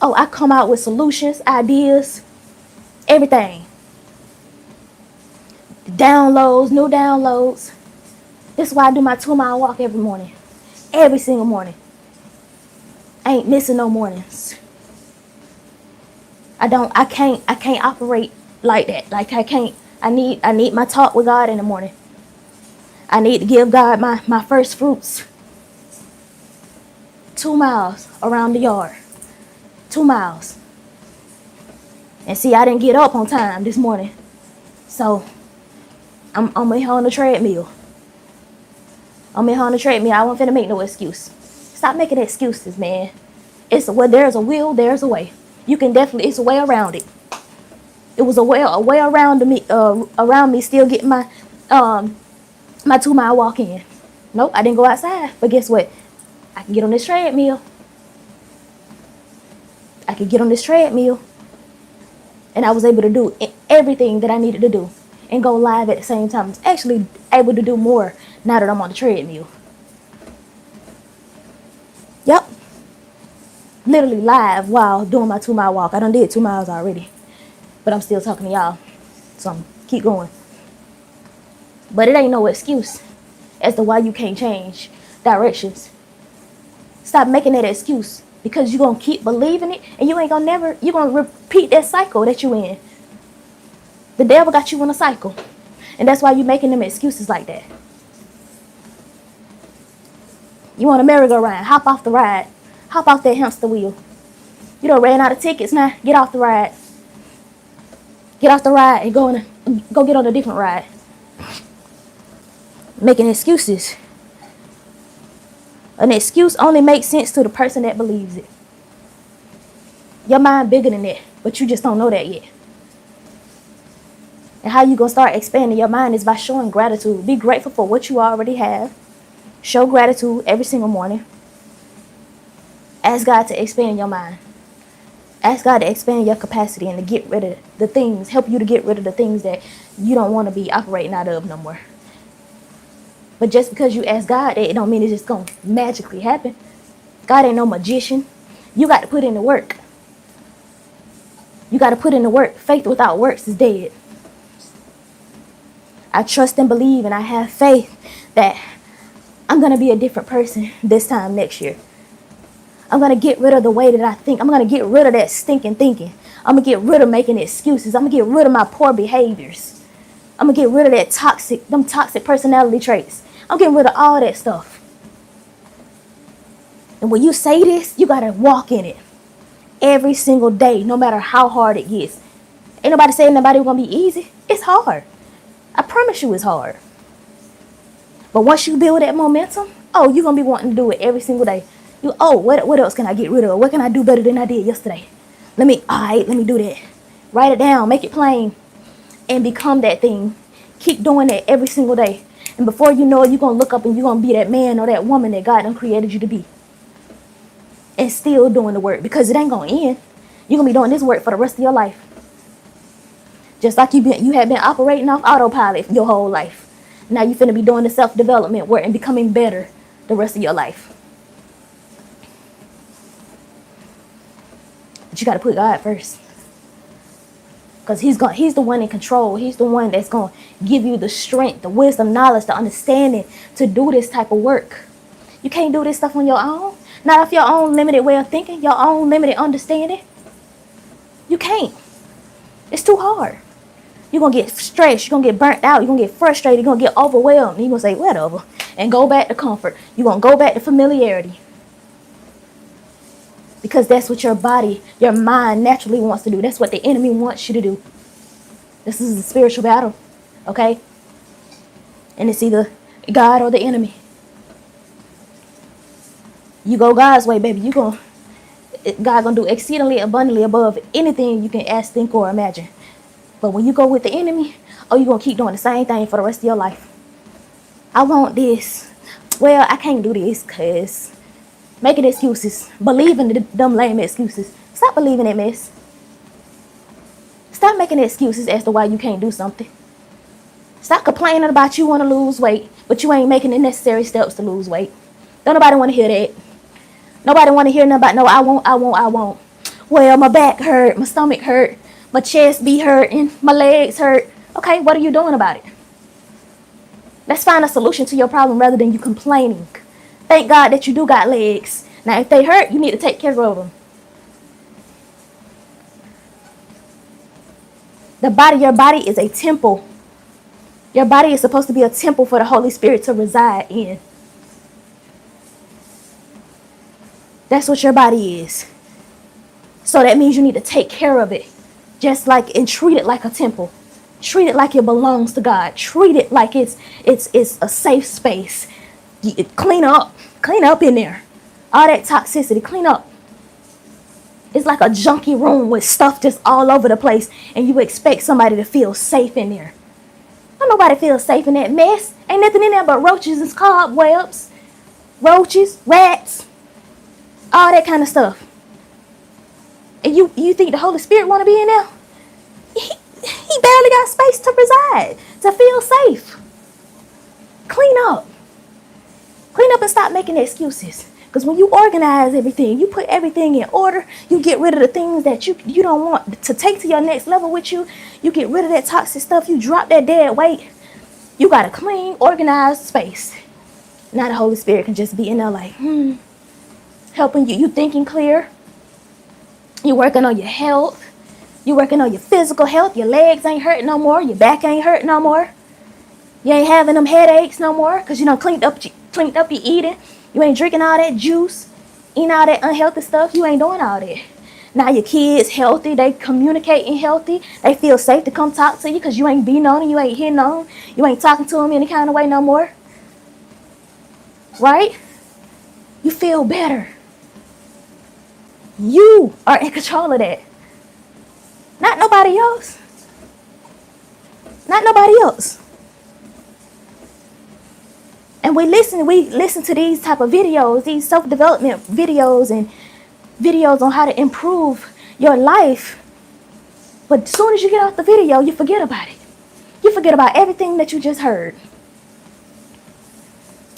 Oh, I come out with solutions, ideas, everything. Downloads, new downloads. This is why I do my 2-mile walk every morning. Every single morning. I ain't missing no mornings. I can't operate like that. Like I need my talk with God in the morning. I need to give God my first fruits. 2 miles around the yard. 2 miles. And see, I didn't get up on time this morning. So I'm here on the treadmill. I wasn't finna make no excuse. Stop making excuses, man. It's where there's a will, there's a way. It's a way around it. It was a way around me still getting my 2-mile walk in. Nope, I didn't go outside. But guess what? I can get on this treadmill. And I was able to do everything that I needed to do and go live at the same time. I was actually able to do more now that I'm on the treadmill. Yep. Literally live while doing my 2-mile walk. I done did 2 miles already. But I'm still talking to y'all. So I'm keep going. But it ain't no excuse. as to why you can't change directions. Stop making that excuse, because you're going to keep believing it, and you're going to repeat that cycle that you in. The devil got you in a cycle, and that's why you're making them excuses like that. You want a merry-go-round, hop off the ride. Hop off that hamster wheel. You done ran out of tickets now. Get off the ride. Get off the ride and go get on a different ride. Making excuses. An excuse only makes sense to the person that believes it. Your mind bigger than that, but you just don't know that yet. And how you gonna start expanding your mind is by showing gratitude. Be grateful for what you already have. Show gratitude every single morning. Ask God to expand your mind. Ask God to expand your capacity and to get rid of the things, help you to get rid of the things that you don't want to be operating out of no more. But just because you ask God, it don't mean it's just going to magically happen. God ain't no magician. You got to put in the work. You got to put in the work. Faith without works is dead. I trust and believe, and I have faith that I'm going to be a different person this time next year. I'm going to get rid of the way that I think. I'm going to get rid of that stinking thinking. I'm going to get rid of making excuses. I'm going to get rid of my poor behaviors. I'm going to get rid of them toxic personality traits. I'm getting rid of all that stuff. And when you say this, you got to walk in it every single day, no matter how hard it gets. Ain't nobody saying nobody's going to be easy. It's hard. I promise you it's hard. But once you build that momentum, you're going to be wanting to do it every single day. What else can I get rid of? What can I do better than I did yesterday? Let me do that. Write it down, make it plain, and become that thing. Keep doing that every single day. And before you know it, you're going to look up and you're going to be that man or that woman that God done created you to be. And still doing the work, because it ain't going to end. You're going to be doing this work for the rest of your life. Just like you have been operating off autopilot your whole life. Now you're finna be doing the self-development work and becoming better the rest of your life. But you got to put God first. Because he's the one in control. He's the one that's going to give you the strength, the wisdom, knowledge, the understanding to do this type of work. You can't do this stuff on your own. Not off your own limited way of thinking, your own limited understanding. You can't. It's too hard. You're going to get stressed. You're going to get burnt out. You're going to get frustrated. You're going to get overwhelmed. And you're going to say, whatever. And go back to comfort. You're going to go back to familiarity. Because that's what your body, your mind naturally wants to do. That's what the enemy wants you to do. This is a spiritual battle. Okay? And it's either God or the enemy. You go God's way, baby. God going to do exceedingly abundantly above anything you can ask, think, or imagine. But when you go with the enemy, you're going to keep doing the same thing for the rest of your life. I want this. Well, I can't do this because making excuses. Believing them lame excuses. Stop believing that mess. Stop making excuses as to why you can't do something. Stop complaining about you want to lose weight, but you ain't making the necessary steps to lose weight. Don't nobody want to hear that. Nobody want to hear nothing about, no, I won't. Well, my back hurt, my stomach hurt, my chest be hurting, my legs hurt. Okay, what are you doing about it? Let's find a solution to your problem rather than you complaining. Thank God that you do got legs. Now, if they hurt, you need to take care of them. Your body is a temple. Your body is supposed to be a temple for the Holy Spirit to reside in. That's what your body is. So that means you need to take care of it. And treat it like a temple. Treat it like it belongs to God. Treat it like it's a safe space. Clean up in there. All that toxicity, clean up. It's like a junky room with stuff just all over the place, and you expect somebody to feel safe in there. Don't nobody feel safe in that mess. Ain't nothing in there but roaches and cobwebs, roaches, rats, all that kind of stuff. And you think the Holy Spirit want to be in there? He barely got space to reside, to feel safe. Clean up. Clean up and stop making excuses. Because when you organize everything, you put everything in order, you get rid of the things that you don't want to take to your next level with you. You get rid of that toxic stuff. You drop that dead weight. You got a clean, organized space. Now the Holy Spirit can just be in there like, helping you. You thinking clear. You working on your health. You working on your physical health. Your legs ain't hurting no more. Your back ain't hurting no more. You ain't having them headaches no more because you done cleaned up your eating. You ain't drinking all that juice, eating all that unhealthy stuff. You ain't doing all that. Now your kids healthy. They communicating healthy. They feel safe to come talk to you because you ain't beating on them. You ain't hitting on them. You ain't talking to them any kind of way no more. Right? You feel better. You are in control of that. Not nobody else. Not nobody else. And we listen to these type of videos, these self-development videos and videos on how to improve your life. But as soon as you get off the video, you forget about it. You forget about everything that you just heard.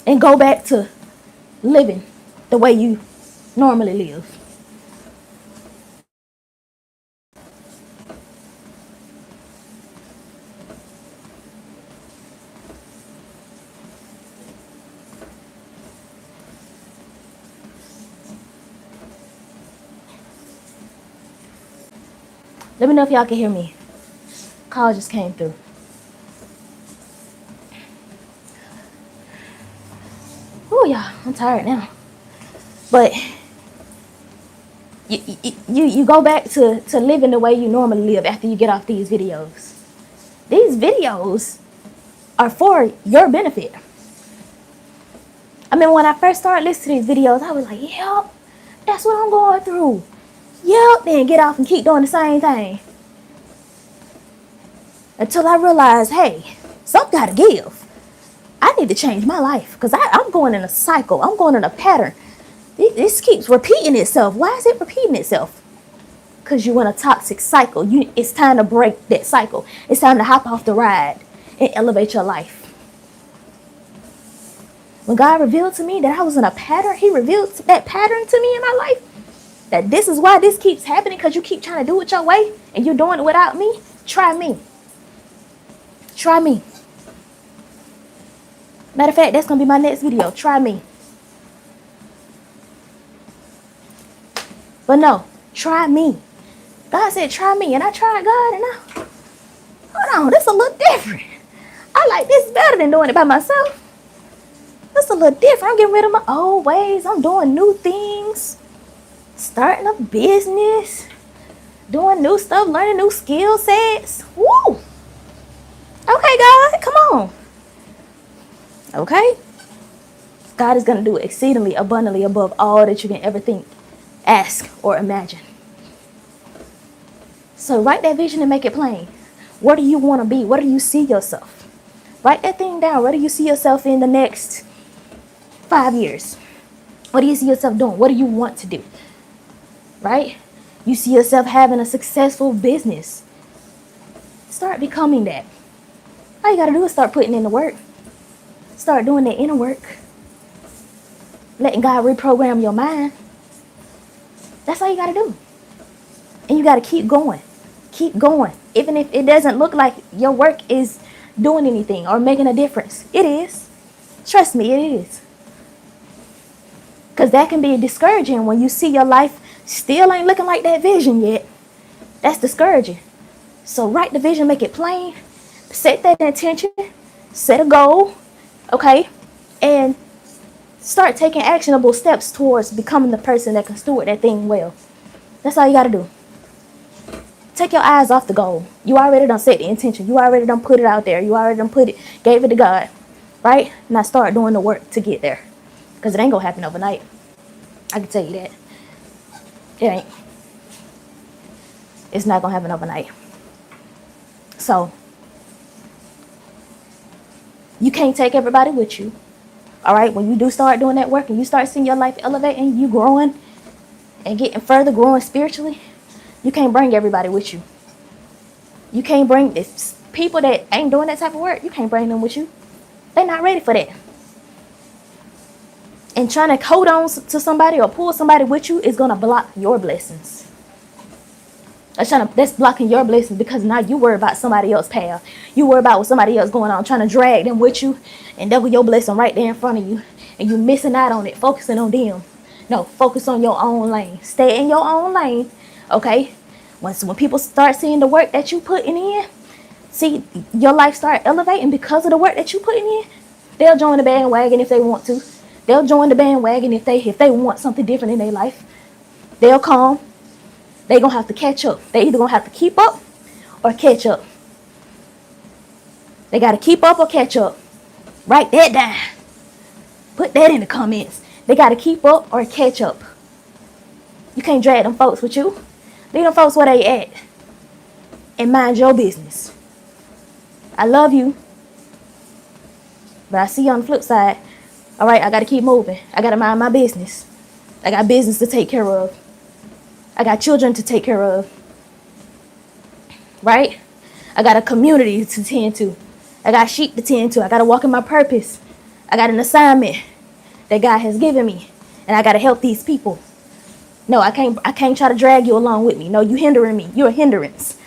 And go back to living the way you normally live. Let me know if y'all can hear me. Call just came through. Oh, y'all, I'm tired now. But you go back to living the way you normally live after you get off these videos. These videos are for your benefit. I mean, when I first started listening to these videos, I was like, yep, that's what I'm going through. Yep, then get off and keep doing the same thing. Until I realized, hey, something gotta give. I need to change my life because I'm going in a cycle. I'm going in a pattern. This keeps repeating itself. Why is it repeating itself? Because you're in a toxic cycle. It's time to break that cycle. It's time to hop off the ride and elevate your life. When God revealed to me that I was in a pattern, He revealed that pattern to me in my life. That this is why this keeps happening, because you keep trying to do it your way and you're doing it without me. Try me. Try me. Matter of fact, that's going to be my next video. Try me. But no, try me. God said, try me. And I tried God and hold on, this a little different. I like this better than doing it by myself. This a little different. I'm getting rid of my old ways. I'm doing new things. Starting a business. Doing new stuff. Learning new skill sets. Woo! Okay, God, come on. Okay? God is going to do exceedingly abundantly above all that you can ever think, ask, or imagine. So write that vision and make it plain. Where do you want to be? Where do you see yourself? Write that thing down. Where do you see yourself in the next 5 years? What do you see yourself doing? What do you want to do? Right? You see yourself having a successful business. Start becoming that. All you got to do is start putting in the work. Start doing the inner work. Letting God reprogram your mind. That's all you got to do. And you got to keep going. Keep going. Even if it doesn't look like your work is doing anything or making a difference. It is. Trust me, it is. Because that can be discouraging when you see your life still ain't looking like that vision yet. That's discouraging. So write the vision, make it plain. Set that intention. Set a goal. Okay? And start taking actionable steps towards becoming the person that can steward that thing well. That's all you got to do. Take your eyes off the goal. You already done set the intention. You already done put it out there. You already done gave it to God. Right? Now start doing the work to get there. Because it ain't going to happen overnight. I can tell you that. It ain't. It's not going to happen overnight. So, you can't take everybody with you. All right? When you do start doing that work and you start seeing your life elevating, you growing and getting further, growing spiritually, you can't bring everybody with you. You can't bring people that ain't doing that type of work. You can't bring them with you. They're not ready for that. And trying to hold on to somebody or pull somebody with you is going to block your blessings. That's blocking your blessings because now you worry about somebody else's path. You worry about what somebody else going on, trying to drag them with you and double your blessing right there in front of you. and you missing out on it, focusing on them. No, focus on your own lane. Stay in your own lane, okay? When people start seeing the work that you putting in, see your life start elevating because of the work that you putting in. They'll join the bandwagon if they want to. They'll join the bandwagon if they want something different in their life. They'll come. They're going to have to catch up. They either going to have to keep up or catch up. They got to keep up or catch up. Write that down. Put that in the comments. They got to keep up or catch up. You can't drag them folks with you. Leave them folks where they at. And mind your business. I love you. But I see you on the flip side. All right, I got to keep moving. I got to mind my business. I got business to take care of. I got children to take care of. Right? I got a community to tend to. I got sheep to tend to. I got to walk in my purpose. I got an assignment that God has given me. And I got to help these people. No, I can't try to drag you along with me. No, you hindering me. You're a hindrance.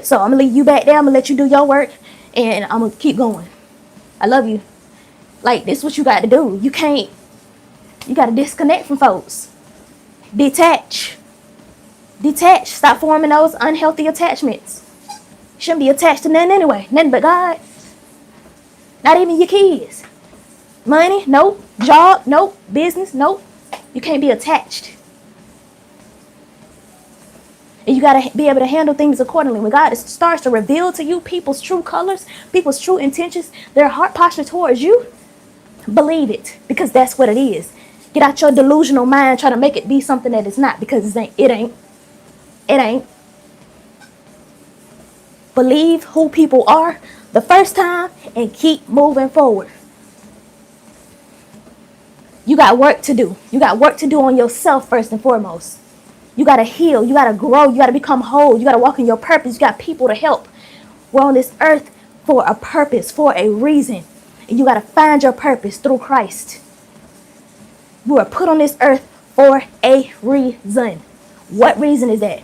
So I'm going to leave you back there. I'm going to let you do your work. And I'm going to keep going. I love you. Like, this is what you got to do. You got to disconnect from folks. Detach. Stop forming those unhealthy attachments. You shouldn't be attached to nothing anyway. Nothing but God. Not even your kids. Money, nope. Job, nope. Business, nope. You can't be attached. And you got to be able to handle things accordingly. When God starts to reveal to you people's true colors, people's true intentions, their heart posture towards you, believe it, because that's what it is. Get out your delusional mind, try to make it be something that it's not, because it ain't. Believe who people are the first time and keep moving forward. You got work to do. You got work to do on yourself first and foremost. You got to heal. You got to grow. You got to become whole. You got to walk in your purpose. You got people to help. We're on this earth for a purpose, for a reason. And you got to find your purpose through Christ. You are put on this earth for a reason. What reason is that?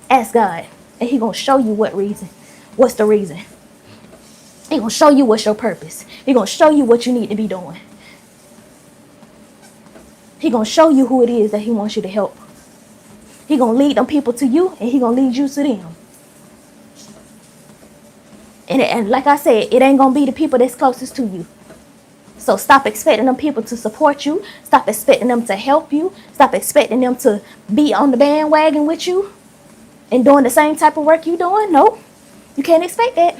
Ask God. And He's going to show you what reason. What's the reason? He's going to show you what's your purpose. He's going to show you what you need to be doing. He's going to show you who it is that He wants you to help. He's going to lead them people to you, and He's going to lead you to them. And like I said, it ain't going to be the people that's closest to you. So stop expecting them people to support you. Stop expecting them to help you. Stop expecting them to be on the bandwagon with you and doing the same type of work you're doing. Nope. You can't expect that.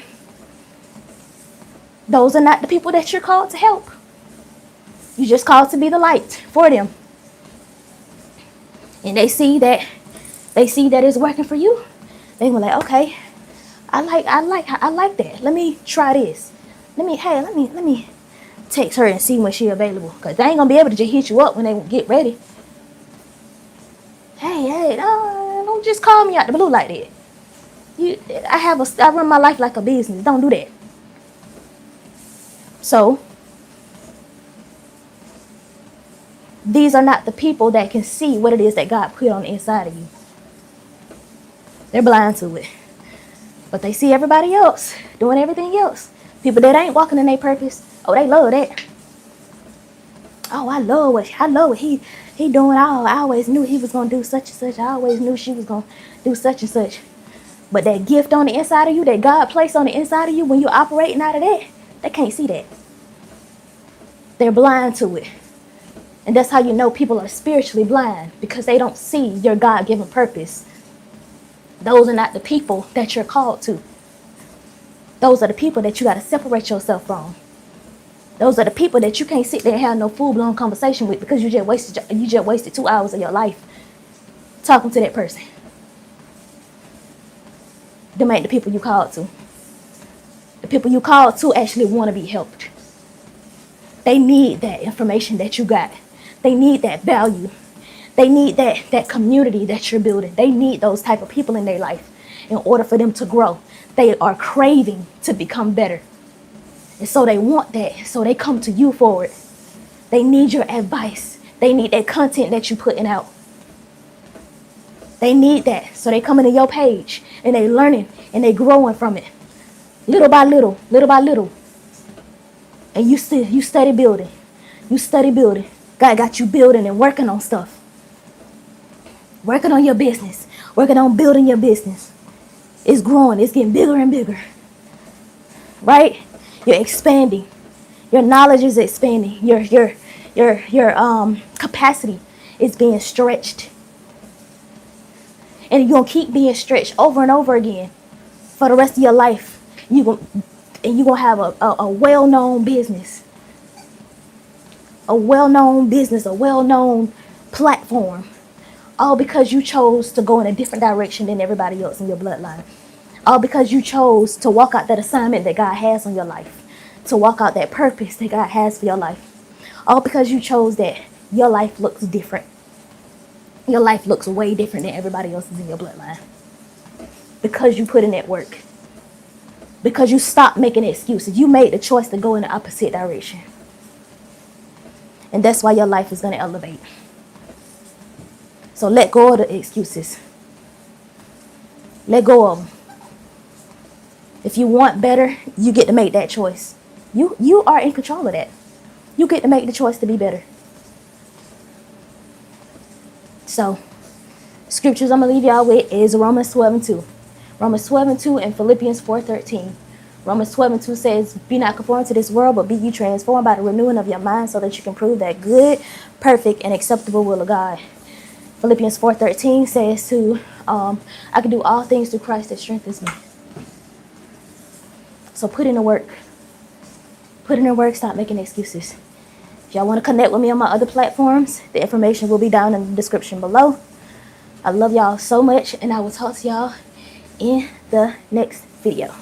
Those are not the people that you're called to help. You're just called to be the light for them. And they see that it's working for you. They were like, okay, I like that. Let me try this. Let me text her and see when she's available. Because they ain't going to be able to just hit you up when they get ready. Hey, don't just call me out the blue like that. I run my life like a business. Don't do that. So, these are not the people that can see what it is that God put on the inside of you. They're blind to it. But they see everybody else doing everything else. People that ain't walking in their purpose, oh, they love that. Oh, I love what he doing. I always knew he was going to do such and such. I always knew she was going to do such and such. But that gift on the inside of you, that God placed on the inside of you, when you're operating out of that, they can't see that. They're blind to it. And that's how you know people are spiritually blind, because they don't see your God-given purpose. Those are not the people that you're called to. Those are the people that you got to separate yourself from. Those are the people that you can't sit there and have no full-blown conversation with, because you just wasted 2 hours of your life talking to that person. Them ain't the people you called to. The people you called to actually want to be helped. They need that information that you got. They need that value. They need that community that you're building. They need those type of people in their life in order for them to grow. They are craving to become better. And so they want that. So they come to you for it. They need your advice. They need that content that you're putting out. They need that. So they coming to your page and they learning and they growing from it. Little by little, little by little. And you study building. You study building. God got you building and working on stuff. Working on your business. Working on building your business. It's growing. It's getting bigger and bigger. Right? You're expanding. Your knowledge is expanding. Your capacity is being stretched. And you're going to keep being stretched over and over again for the rest of your life. You're going to have a well-known business. A well-known business, a well-known platform. All because you chose to go in a different direction than everybody else in your bloodline. All because you chose to walk out that assignment that God has on your life. To walk out that purpose that God has for your life. All because you chose that your life looks different. Your life looks way different than everybody else's in your bloodline. Because you put in that work. Because you stopped making excuses. You made the choice to go in the opposite direction. And that's why your life is going to elevate. So let go of the excuses. Let go of them. If you want better, you get to make that choice. You are in control of that. You get to make the choice to be better. So, scriptures I'm going to leave y'all with is Romans 12:2. Romans 12:2 and Philippians 4:13. Romans 12:2 says, be not conformed to this world, but be ye transformed by the renewing of your mind so that you can prove that good, perfect, and acceptable will of God. Philippians 4:13 says I can do all things through Christ that strengthens me. So put in the work. Put in the work. Stop making excuses. If y'all want to connect with me on my other platforms, the information will be down in the description below. I love y'all so much, and I will talk to y'all in the next video.